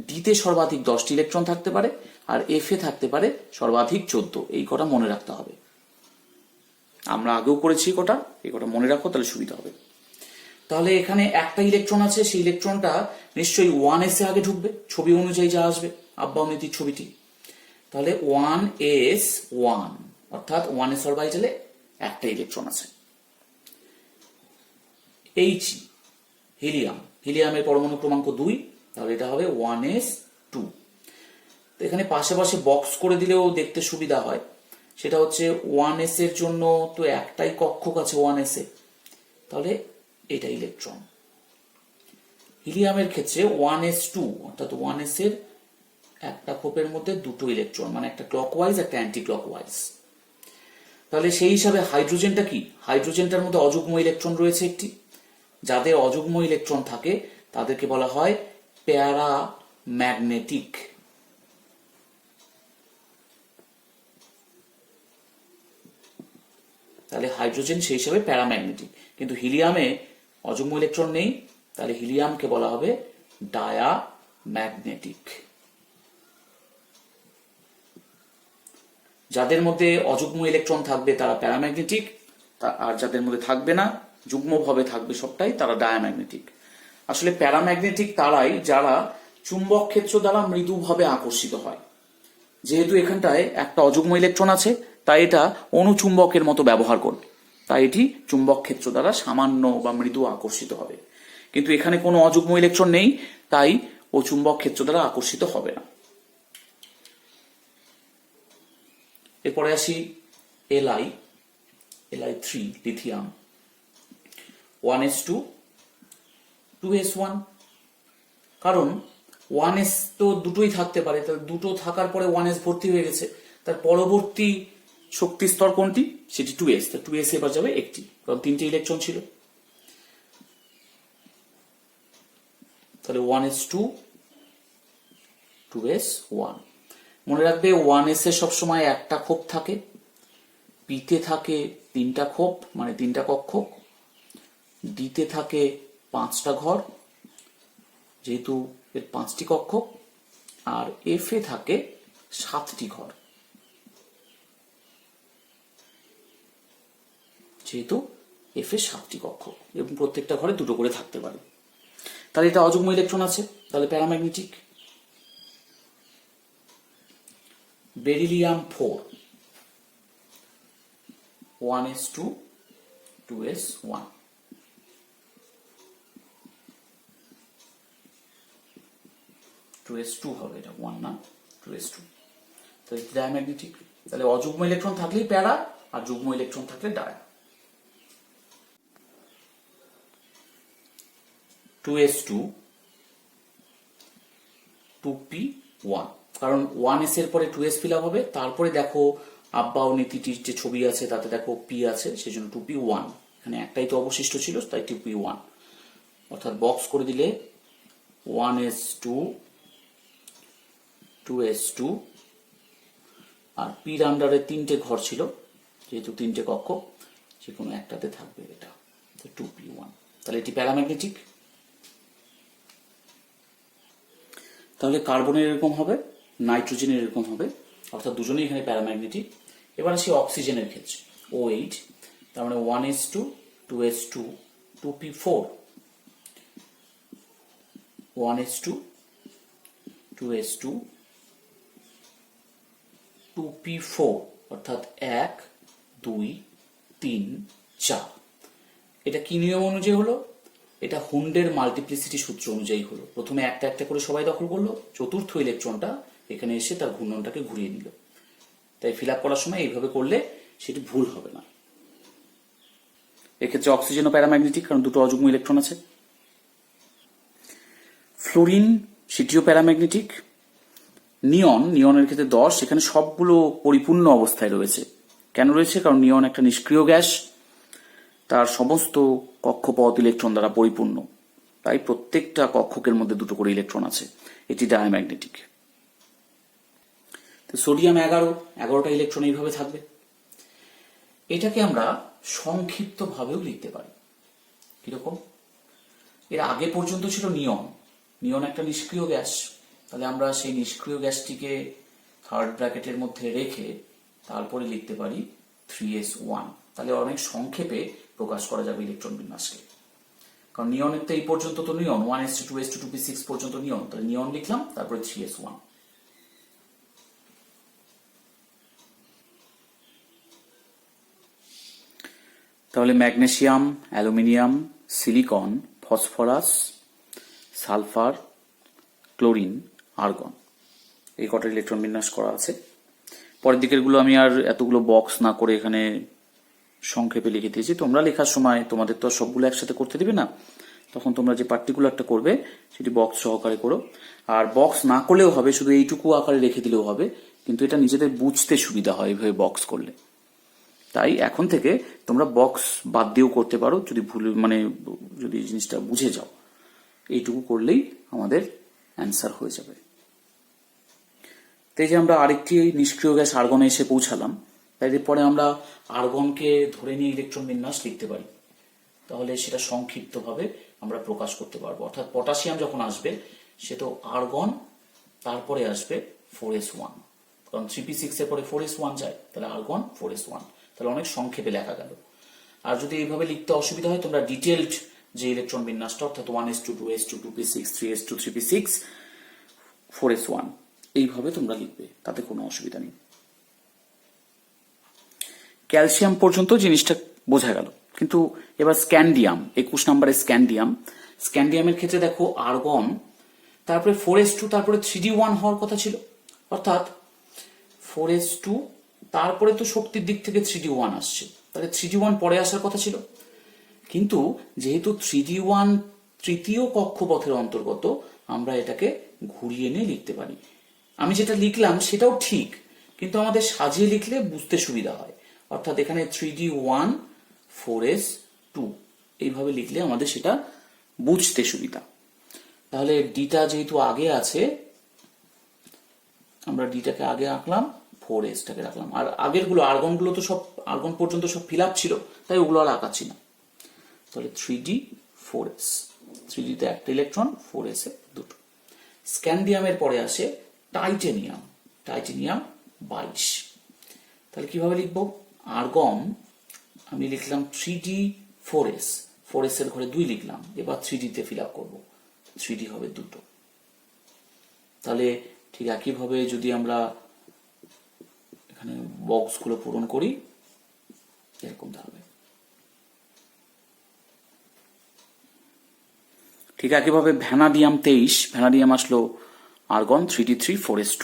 ডিতে সর্বাধিক 10টি ইলেকট্রন থাকতে পারে, আর এফ এ থাকতে পারে সর্বাধিক 14। এই কটা মনে রাখতে হবে। আমরা আগেও করেছি কটা, এই কটা মনে রাখো, তাহলে সুবিধা হবে। তাহলে এখানে একটা ইলেকট্রন আছে, সেই ইলেকট্রনটা নিশ্চয়ই 1s এ আগে ঢুকবে, ছবি অনুযায়ী যা আসবে আব্বাও নীতির ছবিটি। তাহলে 1s1, অর্থাৎ 1s অরবিটালে একটা ইলেকট্রন আছে। এইচ হিলিয়াম, হিলিয়ামের পরমাণু ক্রমাঙ্ক 2, তাহলে এটা হবে 1s2। তো এখানে পাশে পাশে বক্স করে দিলেও দেখতে সুবিধা হয়। সেটা হচ্ছে 1s এর জন্য তো একটাই কক্ষক আছে 1s এ, তাহলে এটা ইলেকট্রন। হিলিয়ামের ক্ষেত্রে 1s2, অর্থাৎ 1s এর একটা খোপের মধ্যে দুটো ইলেকট্রন, মানে একটা ক্লকওয়াইজ একটা অ্যান্টি ক্লকওয়াইজ। তাহলে সেই হিসাবে হাইড্রোজেনটা কি? হাইড্রোজেনটার মধ্যে অযুগ্ম ইলেকট্রন রয়েছে একটি। যাদের অযুগ্ম ইলেকট্রন থাকে তাদেরকে বলা হয় প্যারাম্যাগনেটিক। তাহলে হাইড্রোজেন সেই হিসাবে প্যারাম্যাগনেটিক, কিন্তু হিলিয়ামে অযুগ্ম ইলেকট্রন নেই, তাহলে হিলিয়ামকে বলা হবে ডায়াম্যাগনেটিক। যাদের মধ্যে অযুগ্ম ইলেকট্রন থাকবে তারা প্যারাম্যাগনেটিক, আর যাদের মধ্যে থাকবে না, যুগ্মভাবে থাকবে সবটাই, তারা ডায়াম্যাগনেটিক। আসলে প্যারাম্যাগনেটিক তারাই যারা চুম্বক ক্ষেত্র দ্বারা মৃদুভাবে আকর্ষিত হয়। যেহেতু এখানটায় একটা অযুগ্ম ইলেকট্রন আছে, তাই এটা অনুচুম্বকের মতো ব্যবহার করবে, তাই এটি চুম্বক ক্ষেত্র দ্বারা সামান্য বা মৃদু আকর্ষিত হবে। কিন্তু এখানে কোনো অযুগ্ম ইলেকট্রন নেই, তাই ও চুম্বক ক্ষেত্র দ্বারা আকর্ষিত হবে না। এরপরে আসি Li3 লিথিয়াম, 1s2 2s1। কারণ 1s তো দুটোই থাকতে পারে, তাহলে দুটো থাকার পরে 1s ভর্তি হয়ে গেছে, তার পরবর্তী শক্তি স্তর কোনটি? সেটি 2s। 2s এবার যাবে একটি, কারণ 3টে ইলেকট্রন ছিল। তাহলে 1s2 2s1। মনে রাখবে 1s এ সবসময় একটা খোপ থাকে, পিতে থাকে 3টা খোপ মানে 3টা কক্ষক, ডিতে থাকে 5টা ঘর যেহেতু এর 5টি কক্ষক, আর এফ এ থাকে 7টি ঘর যেহেতু এফ এ 7টি কক্ষক, এবং প্রত্যেকটা ঘরে দুটো করে থাকতে পারে। তাহলে এটা অযুগ্ম ইলেকট্রন আছে, তাহলে paramagnetic. Beryllium 4, 1s2 2s1। Two হবে, এটা 1 না, 2s2। তাহলে ডায়াম্যাগনেটিক। তাহলে অযুগ্ম ইলেকট্রন থাকলেই প্যারা, আর যুগ্ম ইলেকট্রন থাকলে ডায়া। 2s2 2p1, কারণ 1s এর পরে 2s ফিল আপ হবে, তারপরে দেখো আব্বাও নীতিটির যে ছবি আছে তাতে দেখো পি আছে, সেই জন্য 2p1। এখানে একটাই তো অবশিষ্ট ছিল, তাই 2p1। অর্থাৎ বক্স করে দিলে 1s2 2s2, আর পির আন্ডারে 3টে ঘর ছিল, যেহেতু 3টে কক্ষ, যে কোনো একটাতে থাকবে এটা, 2p1। তাহলে এটি প্যারাম্যাগনেটিক। তাহলে কার্বনের এরকম হবে, নাইট্রোজেনের এরকম হবে, অর্থাৎ দুজনেই এখানে প্যারাম্যাগনেটিক। এবার আসি অক্সিজেনের ক্ষেত্রে, OH, তার মানে 1s2 2s2 2p4, 1s2 2s2 2p4, অর্থাৎ 1 2 3 4। এটা কি নিয়ম অনুযায়ী হলো? এটা হুন্ডের মাল্টিপ্লিসিটি সূত্র অনুযায়ী হলো। প্রথমে একটা একটা করে সবাই দখল করলো, চতুর্থ ইলেকট্রনটা এখানে এসে তার ঘূর্ণনটাকে ঘুরিয়ে নিল। তাই ফিল আপ করার সময় এইভাবে করলে সেটি ভুল হবে না। এক্ষেত্রে অক্সিজেনও প্যারাম্যাগনেটিক, কারণ দুটো অযুগ্ম ইলেকট্রন আছে। ফ্লোরিন সেটিও প্যারাম্যাগনেটিক। নিয়নের ক্ষেত্রে 10, এখানে সবগুলো পরিপূর্ণ অবস্থায় রয়েছে। কেন রয়েছে? কারণ নিয়ন একটা নিষ্ক্রিয় গ্যাস, তার সমস্ত কক্ষপথ ইলেকট্রন দ্বারা পরিপূর্ণ, তাই প্রত্যেকটা কক্ষকের মধ্যে দুটো করে ইলেকট্রন আছে। এটি ডায়াম্যাগনেটিক। তো সোডিয়াম 11টা ইলেকট্রন এইভাবে থাকবে। এটাকে আমরা সংক্ষিপ্ত ভাবেও লিখতে পারি। কিরকম? এর আগে পর্যন্ত ছিল নিয়ন একটা নিষ্ক্রিয় গ্যাস, তাহলে আমরা সেই নিষ্ক্রিয় গ্যাসটিকে থার্ড ব্র্যাকেটের মধ্যে রেখে তারপরে লিখতে পারি 3s1। তাহলে অনেক সংক্ষেপে প্রকাশ করা যাবে ইলেকট্রন বিন্যাসকে। কারণ নিয়নের তো এই পর্যন্ত তো নিয়ন 1s2 2s2 2p6 পর্যন্ত নিয়ন, তাহলে নিয়ন লিখলাম, তারপরে 3s1। তাহলে magnesium, aluminium, silicon, phosphorus, sulphur, chlorine, argon, এই কটার ইলেকট্রন বিন্যাস করা আছে। পরের দিকেরগুলো আমি আর এতগুলো বক্স না করে এখানে সংক্ষেপে লিখে দিয়েছি। তোমরা লেখার সময় তোমাদের তো সবগুলো একসাথে করতে দিবে না, তখন তোমরা যে পার্টিকুলারটা করবে সেটি বক্স সহকারে করো। আর বক্স না করলেও হবে, শুধু এইটুকু আকারে রেখে দিলেও হবে, কিন্তু এটা নিজেদের বুঝতে সুবিধা হয় এইভাবে বক্স করলে। তাই এখন থেকে তোমরা বক্স বাদ দিয়েও করতে পারো, যদি যদি জিনিসটা বুঝে যাও। এইটুকু করলেই আমাদের অ্যান্সার হয়ে যাবে। তাই যে আমরা আরেকটি নিষ্ক্রিয় গ্যাস আর্গনে এসে পৌঁছালাম, তাই এরপরে আমরা আর্গনকে ধরে নিয়ে ইলেকট্রন বিন্যাস লিখতে পারি। তাহলে সেটা সংক্ষিপ্তভাবে আমরা প্রকাশ করতে পারবো। অর্থাৎ পটাশিয়াম যখন আসবে সে তো আর্গন, তারপরে আসবে 4s1, কারণ 3p6 এর পরে 4s1 যায়, তাহলে আর্গন 4s1। তাহলে অনেক সংক্ষেপে লেখা গেল। আর যদি এইভাবে লিখতে অসুবিধা হয়, তোমরা ডিটেলড যে ইলেকট্রন বিন্যাসটা, অর্থাৎ 1s2 2s2 2p6 3s2 3p6 4s1, এইভাবে তোমরা লিখবে, তাতে কোনো অসুবিধা নেই। ক্যালসিয়াম পর্যন্ত জিনিসটা বোঝা গেল। কিন্তু এবার স্ক্যান্ডিয়াম, 21 নম্বরের স্ক্যান্ডিয়ামের ক্ষেত্রে দেখো আর্গন, তারপরে 4s2, তারপরে 3d1 হওয়ার কথা ছিল। অর্থাৎ 4s2, তারপরে তো শক্তির দিক থেকে 3d1 আসছে, তাহলে 3d1 পরে আসার কথা ছিল। কিন্তু যেহেতু 3d1 তৃতীয় কক্ষপথের অন্তর্গত, আমরা এটাকে ঘুরিয়ে নিয়ে লিখতে পারি। আমি যেটা লিখলাম সেটাও ঠিক, কিন্তু আমাদের সাজিয়ে লিখলে বুঝতে সুবিধা হয়। অর্থাৎ এখানে 3d1 4s2 এইভাবে লিখলে আমাদের সেটা বুঝতে সুবিধা। তাহলে ডিটা যেহেতু আগে আছে, আমরা ডিটাকে আগে আঁকলাম, 4sটাকে রাখলাম। আর আগেরগুলো আর্গনগুলো তো সব আর্গন পর্যন্ত সব ফিল আপ ছিল, তাই ওগুলো আর আঁকাচ্ছি না। তাহলে 3d 4s, 3d তে একটা ইলেকট্রন, 4s এ দুটো। স্ক্যান্ডিয়ামের পরে আসে টাইটেনিয়াম, 22। তাহলে কিভাবে লিখবো? আর্গন আমি লিখলাম 3d 4s, 4s এর ঘরে 2 লিখলাম। এবার 3d তে ফিল আপ করবো, 3d হবে দুটো। তাহলে ঠিক একইভাবে যদি আমরা এখানে বক্সগুলো পূরণ করি, এরকম দাঁড়াবে। ঠিক একইভাবে ভ্যানাডিয়াম 23, ভ্যানাডিয়াম আসলো argon 3d3 4s2।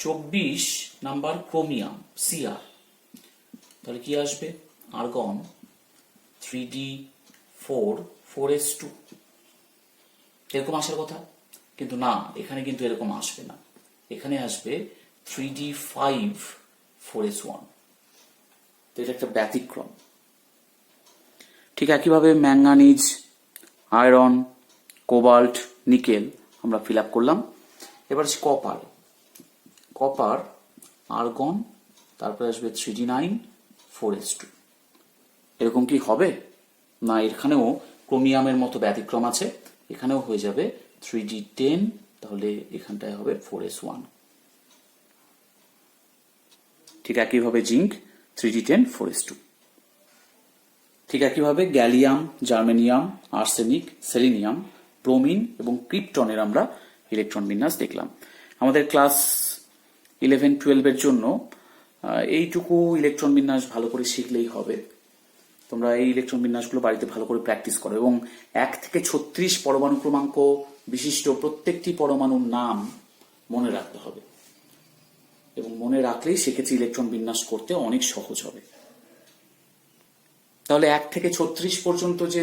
24 number chromium, Cr, তাহলে কি আসবে? আর্গন 3d4 4s2, এরকম আসার কথা, কিন্তু না, এখানে কিন্তু এরকম আসবে না। এখানে আসবে 3d5 4s1। তো এটা একটা ব্যতিক্রম। ঠিক একইভাবে ম্যাঙ্গানিজ, আয়রন, কোবাল্ট, নিকেল আমরা ফিল আপ করলাম। এবার আছে কপার আর্গন, তারপরে আসবে 3d9 4s2। এরকম কি হবে না? এখানেও ক্রোমিয়ামের মতো ব্যতিক্রম আছে, এখানেও হয়ে যাবে 3d10, তাহলে এখানটায় হবে 4s1। ঠিক একইভাবে জিঙ্ক 3d10 4s2। ঠিক একইভাবে gallium, germanium, arsenic, selenium, bromine এবং ক্রিপ্টনের আমরা ইলেকট্রন বিন্যাস দেখলাম। আমাদের ক্লাস 11-12 জন্য এইটুকু ইলেকট্রন বিন্যাস ভালো করে শিখলেই হবে। তোমরা এই ইলেকট্রন বিন্যাসগুলো বাড়িতে ভালো করে প্র্যাকটিস করো এবং 1 থেকে 36 পরমাণু ক্রমাঙ্ক বিশিষ্ট প্রত্যেকটি পরমাণুর নাম মনে রাখতে হবে, এবং মনে রাখলেই সেক্ষেত্রে ইলেকট্রন বিন্যাস করতে অনেক সহজ হবে। তাহলে 1 থেকে 36 পর্যন্ত যে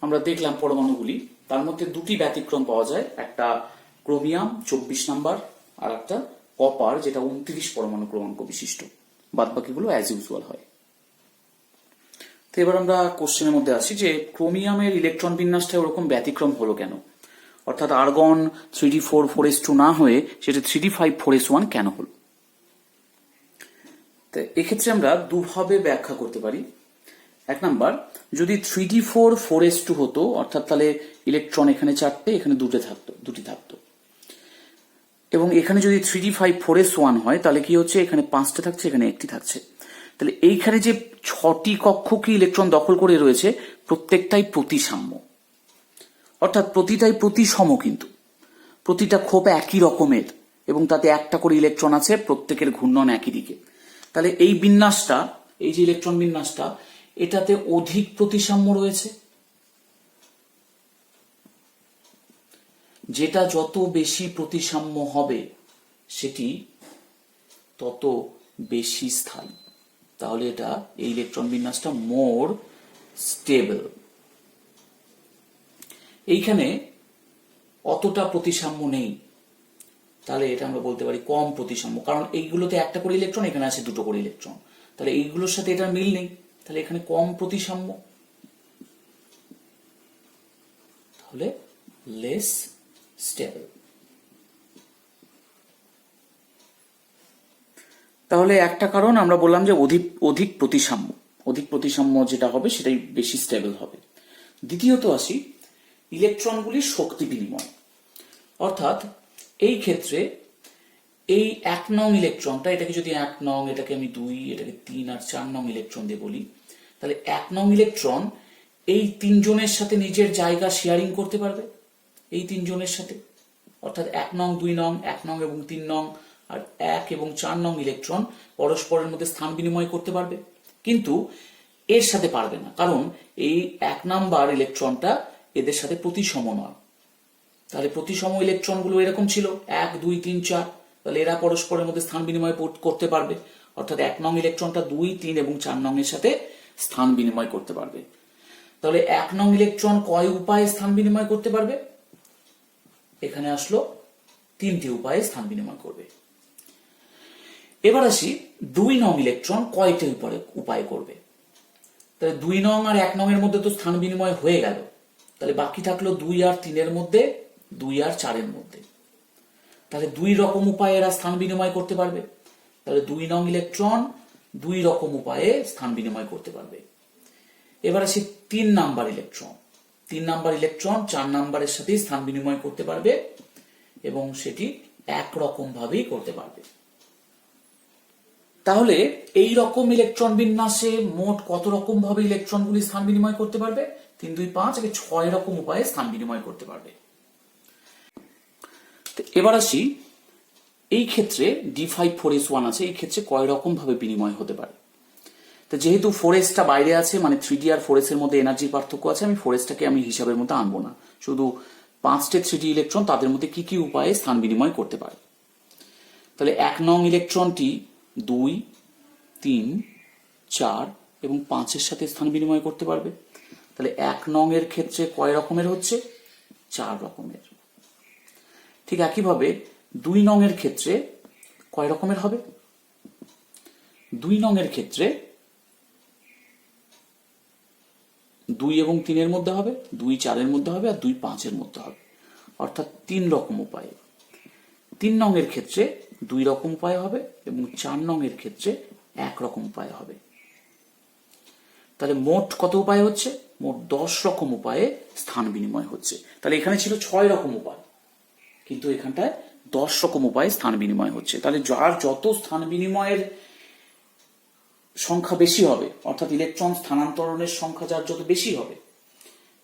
আমরা দেখলাম পরমাণুগুলি, তার মধ্যে দুটি ব্যতিক্রম পাওয়া যায়, একটা ক্রোমিয়াম 24 নাম্বার আর একটা কপার যেটা 29 পরমাণু ক্রমাঙ্ক বিশিষ্ট। বাদ বাকিগুলো অ্যাজ ইউজুয়াল হয়। তো এবার আমরা কোশ্চেনের মধ্যে আসি যে ক্রোমিয়ামের ইলেকট্রন বিন্যাসটা ওরকম ব্যতিক্রম হলো কেন, অর্থাৎ আর্গন 3d4 4s2 না হয়ে সেটা 3d5 4s1 কেন হলো। তো এক্ষেত্রে আমরা দুভাবে ব্যাখ্যা করতে পারি। 1 নাম্বার, যদি 3d4 4s2 হতো, অর্থাৎ তাহলে ইলেকট্রন এখানে 4টে এখানে দুটি থাকতো, এবং এখানে যদি 3d5 4s1 হয় তাহলে কি হচ্ছে, এখানে 5টে থাকছে এখানে 1টি থাকছে। তাহলে এইখানে যে 6টি কক্ষকে ইলেকট্রন দখল করে রয়েছে প্রত্যেকটাই প্রতিসাম্য, অর্থাৎ প্রতিটাই প্রতিসম, কিন্তু প্রতিটা খোপ একই রকমের এবং তাতে একটা করে ইলেকট্রন আছে, প্রত্যেকের ঘূর্ণন একই দিকে। তাহলে এই বিন্যাসটা, এই যে ইলেকট্রন বিন্যাসটা, এটাতে অধিক প্রতিসাম্য রয়েছে। যেটা যত বেশি প্রতিসাম্য হবে সেটি তত বেশি স্থায়ী। তাহলে এটা এই ইলেকট্রন বিন্যাসটা মোর স্টেবল। এইখানে অতটা প্রতিসাম্য নেই, তাহলে এটা আমরা বলতে পারি কম প্রতিসাম্য, কারণ এইগুলোতে একটা করে ইলেকট্রন, এখানে আছে দুটো করে ইলেকট্রন, তাহলে এইগুলোর সাথে এটার মিল নেই, তাহলে এখানে কম প্রতিসাম্য, তাহলে লেস স্টেবল। তাহলে একটা কারণ আমরা বললাম যে অধিক প্রতিসাম্য যেটা হবে সেটাই বেশি স্টেবল হবে। দ্বিতীয়ত আসি ইলেকট্রনগুলির শক্তি বিনিময়, অর্থাৎ এই ক্ষেত্রে এই 1 নং ইলেকট্রনটা, এটাকে যদি 1 নং, এটাকে আমি 2, এটাকে 3 আর 4 নং ইলেকট্রন দিয়ে বলি, তাহলে 1 নং ইলেকট্রন এই 3 জনের সাথে নিজের জায়গা শেয়ারিং করতে পারবে, এই 3 জনের সাথে, অর্থাৎ 1 নং 2 নং 1 নং এবং 3 নং আর 1 এবং 4 নং ইলেকট্রন পরস্পরের মধ্যে স্থান বিনিময় করতে পারবে, কিন্তু এর সাথে পারবে না, কারণ এই 1 নাম্বার ইলেকট্রনটা এদের সাথে প্রতিসম নয়। তাহলে প্রতিসম ইলেকট্রনগুলো এরকম ছিল 1 2 3 4, তাহলে এরা পরস্পরের মধ্যে স্থান বিনিময় করতে পারবে, অর্থাৎ 1 নং ইলেকট্রনটা 2 3 এবং 4 নং এর সাথে স্থান বিনিময় করতে পারবে। তাহলে 1 নং ইলেকট্রন কয় উপায়ে স্থান বিনিময় করতে পারবে, এখানে আসলো 3টি উপায়ে স্থান বিনিময় করবে। এবার আসি 2 নং ইলেকট্রন কয়টি উপায় করবে। তাহলে 2 নং আর 1 নং এর মধ্যে তো স্থান বিনিময় হয়ে গেল, তাহলে বাকি থাকলো 2 আর 3 এর মধ্যে, 2 আর 4 এর মধ্যে। তাহলে 2 রকম উপায়ে এরা স্থান বিনিময় করতে পারবে। তাহলে 2 নং ইলেকট্রন 2 রকম উপায়ে স্থান বিনিময় করতে পারবে। এবার আসি 3 নাম্বার ইলেকট্রন। 3 নাম্বার ইলেকট্রন 4 নাম্বারের সাথে স্থান বিনিময় করতে পারবে এবং সেটি একরকম ভাবেই করতে পারবে। তাহলে এই রকম ইলেকট্রন বিন্যাসে মোট কত রকম ভাবে ইলেকট্রনগুলি স্থান বিনিময় করতে পারবে, 3 2 5 একে 6 রকম উপায়ে স্থান বিনিময় করতে পারবে। এবার আসি এই ক্ষেত্রে d5 4s1 আছে, এই ক্ষেত্রে কয় রকম ভাবে বিনিময় হতে পারে। তো যেহেতু 4sটা বাইরে আছে, মানে 3d আর 4s এর মধ্যে এনার্জির পার্থক্য আছে, আমি 4sটাকে আমি হিসাবের মধ্যে আনবো না, শুধু 5টে 3d ইলেকট্রন তাদের মধ্যে কি কি উপায়ে স্থান বিনিময় করতে পারে। তাহলে 1 নং ইলেকট্রনটি 2 3 4 এবং 5 এর সাথে স্থান বিনিময় করতে পারবে। তাহলে 1 নং এর ক্ষেত্রে কয় রকমের হচ্ছে, 4 রকমের। ঠিক একইভাবে 2 নং এর ক্ষেত্রে কয় রকমের হবে, 2 নং এর ক্ষেত্রে 2 এবং 3 এর মধ্যে হবে, 2 4 এর মধ্যে হবে আর 2 5 এর মধ্যে হবে, অর্থাৎ 3 রকম উপায়ে। 3 নং এর ক্ষেত্রে 2 রকম উপায় হবে এবং 4 নং এর ক্ষেত্রে 1 রকম উপায় হবে। তাহলে মোট কত উপায় হচ্ছে, মোট 10 রকম উপায়ে স্থান বিনিময় হচ্ছে। তাহলে এখানে ছিল 6 রকম উপায়, কিন্তু এখানটায় 10 রকম উপায়ে স্থান বিনিময় হচ্ছে। তাহলে যার যত স্থান বিনিময়ের সংখ্যা বেশি হবে, অর্থাৎ ইলেকট্রন স্থানান্তরণের সংখ্যা যার যত বেশি হবে,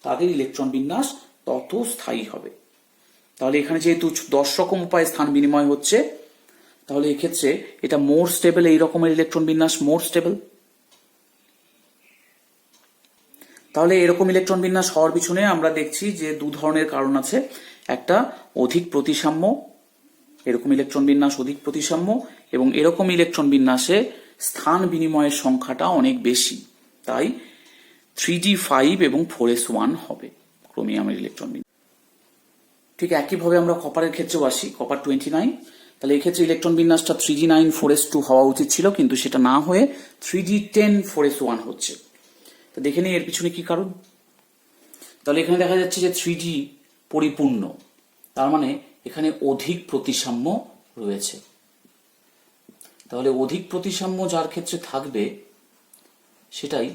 তাদের ইলেকট্রন বিন্যাস তত স্থায়ী হবে। তাহলে এখানে যেহেতু 10 রকম উপায়ে স্থান বিনিময় হচ্ছে, তাহলে এক্ষেত্রে এটা মোর স্টেবল, এই রকমের ইলেকট্রন বিন্যাস মোর স্টেবল। তাহলে এরকম ইলেকট্রন বিন্যাস হওয়ার পিছনে আমরা দেখছি যে 2 ধরনের কারণ আছে। একটা অধিক প্রতিসাম্য এরকম ইলেকট্রন বিন্যাস অধিক প্রতিসাম্য, এবং এরকম ইলেকট্রন বিন্যাসে স্থান বিনিময়ের সংখ্যাটা অনেক বেশি, তাই 3d5 এবং 4s1 হবে ক্রোমিয়ামের ইলেকট্রন বিন্যাস। ঠিক একইভাবে আমরা কপারের ক্ষেত্রেও আসি, কপার 29। তাহলে এক্ষেত্রে ইলেকট্রন বিন্যাসটা 3d9 4s2 হওয়া উচিত ছিল, কিন্তু সেটা না হয়ে 3d10 4s1 হচ্ছে। তো দেখে নিই এর পিছনে কি কারণ। তাহলে এখানে দেখা যাচ্ছে যে 3d পরিপূর্ণ, তার মানে এখানে অধিক প্রতিসাম্য রয়েছে। তাহলে অধিক প্রতিসাম্য যার ক্ষেত্রে থাকবে সেটাই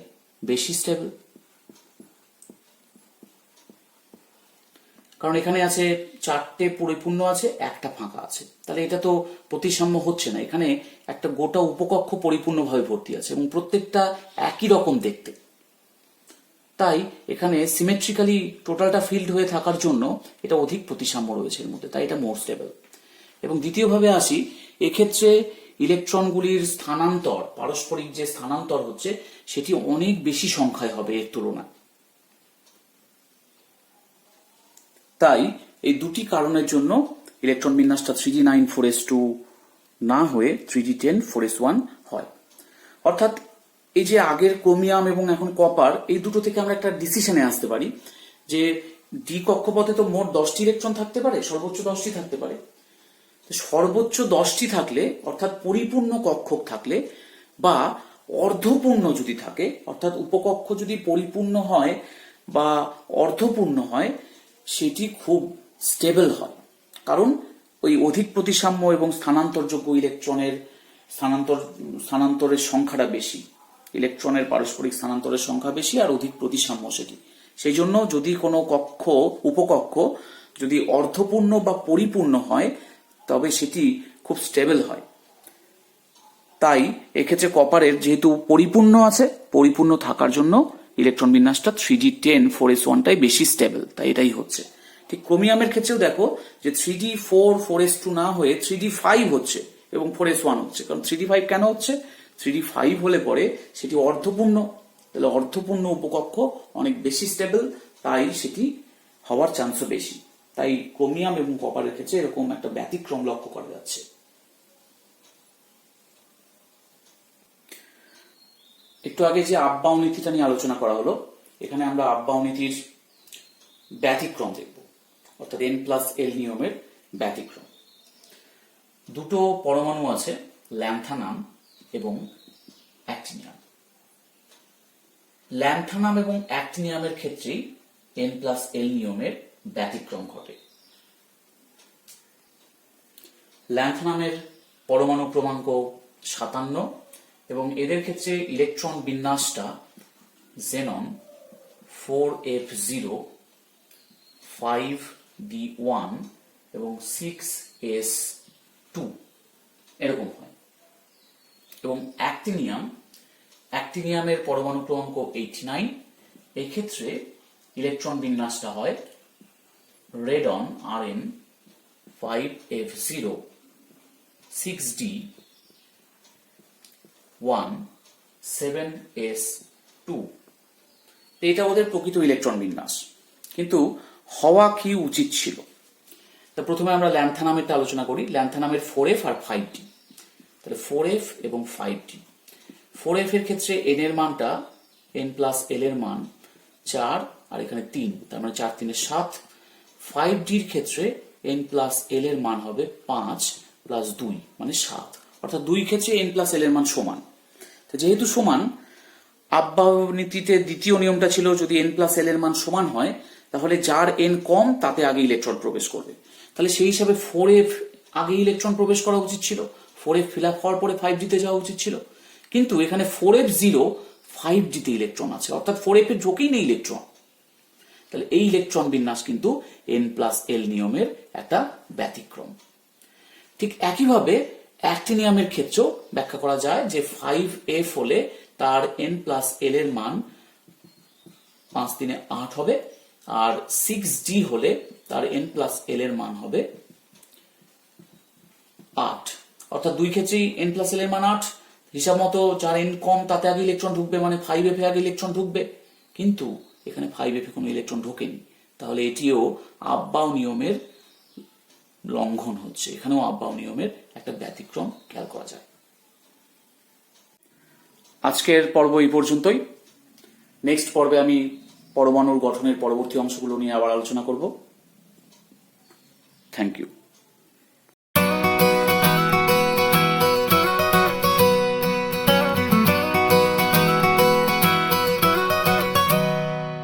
বেশি স্টেবল, কারণ এখানে আছে 4টে পরিপূর্ণ আছে, একটা ফাঁকা আছে। তাহলে এটা তো প্রতিসাম্য হচ্ছে না, এখানে একটা গোটা উপকক্ষ পরিপূর্ণভাবে ভর্তি আছে এবং প্রত্যেকটা একই রকম দেখতে। তাই এখানে সিমেট্রিক্যালি টোটালটা ফিল্ড হয়ে থাকার জন্য এটা অধিক প্রতিসাম্য রয়েছে এর মধ্যে, তাই এটা মোর স্টেবল। এবং দ্বিতীয়ভাবে আসি, এক্ষেত্রে ইলেকট্রনগুলির স্থানান্তর, পারস্পরিক যে স্থানান্তর হচ্ছে সেটি অনেক বেশি সংখ্যায় হবে এর তুলনায়। তাই এই দুটি কারণের জন্য ইলেকট্রন বিন্যাসটা 3d9 4s2 না হয়ে 3d10 4s1 হয়। অর্থাৎ এই যে আগের ক্রোমিয়াম এবং এখন কপার, এই দুটো থেকে আমরা একটা ডিসিশনে আসতে পারি যে ডি কক্ষপথে তো মোট 10টি ইলেকট্রন থাকতে পারে, সর্বোচ্চ 10টি থাকতে পারে। সর্বোচ্চ 10টি থাকলে, অর্থাৎ পরিপূর্ণ কক্ষক থাকলে বা অর্ধপূর্ণ যদি থাকে, অর্থাৎ উপকক্ষ যদি পরিপূর্ণ হয় বা অর্ধপূর্ণ হয়, সেটি খুব স্টেবল হয়। কারণ ওই অধিক প্রতিসাম্য এবং স্থানান্তরযোগ্য ইলেকট্রনের স্থানান্তরের সংখ্যাটা বেশি, ইলেকট্রনের পারস্পরিক স্থানান্তরের সংখ্যা বেশি আর অধিক প্রতিসাম্য সেটি। সেই জন্য যদি কোনো উপকক্ষ যদি অর্ধপূর্ণ বা পরিপূর্ণ হয় তবে সেটি খুব স্টেবল হয়। তাই এক্ষেত্রে কপারের যেহেতু পরিপূর্ণ আছে, পরিপূর্ণ থাকার জন্য ইলেকট্রন বিন্যাসটা 3d10 4s1টাই বেশি স্টেবল, তাই এটাই হচ্ছে। ঠিক ক্রোমিয়ামের ক্ষেত্রেও দেখো যে 3d4 4s2 না হয়ে 3d5 হচ্ছে এবং 4s1 হচ্ছে। কারণ 3d5 কেন হচ্ছে? 3d5 হলে পরে সেটি অর্ধপূর্ণ, তাহলে অর্ধপূর্ণ উপকক্ষ অনেক বেশি স্টেবল, তাই সেটি হওয়ার চান্সও বেশি। তাই ক্রোমিয়াম এবং কপারের ক্ষেত্রে এরকম একটা ব্যতিক্রম লক্ষ্য করা যাচ্ছে। একটু আগে যে আপ-বাউ নীতিটা নিয়ে আলোচনা করা হলো, এখানে আমরা আপ-বাউ নীতির ব্যতিক্রম দেখব, অর্থাৎ n+l নিয়মের ব্যতিক্রম। দুটো পরমাণু আছে, ল্যান্থানাম এবং অ্যাক্টিনিয়াম। ল্যান্থানাম এবং অ্যাক্টিনিয়ামের ক্ষেত্রেই n+l নিয়মের ব্যতিক্রম ঘটে। ল্যান্থানামের পরমাণু ক্রমাঙ্ক 57 এবং এদের ক্ষেত্রে ইলেকট্রন বিন্যাসটা xenon 4f0 5d1 এবং 6s2 এরকম হয়। এবং অ্যাক্টিনিয়ামের পরমাণু ক্রমাঙ্ক 89, এই ক্ষেত্রে ইলেকট্রন বিন্যাসটা হয় radon rn 5f0 6d1 7s2। এটা ওদের প্রকৃত ইলেকট্রন বিন্যাস, কিন্তু হওয়া কি উচিত ছিল? তা প্রথমে আমরা ল্যান্থানামেরটা আলোচনা করি। ল্যান্থানামের 4f আর 5d, তাহলে 4f এবং 5d। 4f এর ক্ষেত্রে n এর মানটা n+l এর মান 4 আর এখানে 3, তার মানে 4 3 7। 5d এর ক্ষেত্রে n+l এর মান হবে 5 + 2 মানে 7, অর্থাৎ দুই ক্ষেত্রে n+l এর মান সমান। তো যেহেতু সমান, আপ-বাউ নীতিতে দ্বিতীয় নিয়মটা ছিল যদি n+l এর মান সমান হয় তাহলে যার n কম তাতে আগে ইলেকট্রন প্রবেশ করবে। তাহলে সেই হিসাবে 4f আগে ইলেকট্রন প্রবেশ করা উচিত ছিল, 4f ফিল আপ হওয়ার পরে 5d তে যাওয়া উচিত ছিল। কিন্তু এখানে 4f0 5d তে ইলেকট্রন আছে, অর্থাৎ 4f এর ঢোকেই নেই ইলেকট্রন। তাহলে এই ইলেকট্রন বিন্যাস কিন্তু n+l নিয়মের একটা ব্যতিক্রম। ঠিক একইভাবে অ্যাক্টিনিয়ামের ক্ষেত্রেও ব্যাখ্যা করা যায় যে 5f হলে তার n+l এর মান 5 3 8 হবে, আর 6d হলে তার n+l এর মান হবে 8, অর্থাৎ দুই ক্ষেত্রেই n+l এর মান 8। হিসাব মতো যার n কম তাতে আগে ইলেকট্রন ঢুকবে, মানে 5f এ আগে ইলেকট্রন ঢুকবে, কিন্তু এখানে 5f এ কোনো ইলেকট্রন ঢোকেনি। তাহলে এটিও আপ-বাউ নিয়মের লঙ্ঘন হচ্ছে। এখানেও আব্বাও নিয়মের একটা ব্যতিক্রম খেয়াল করা যায়। আজকের পর্ব এই পর্যন্তই। নেক্সট পর্বে আমি পরমাণুর গঠনের পরবর্তী অংশগুলো নিয়ে আবার আলোচনা করব। Thank you.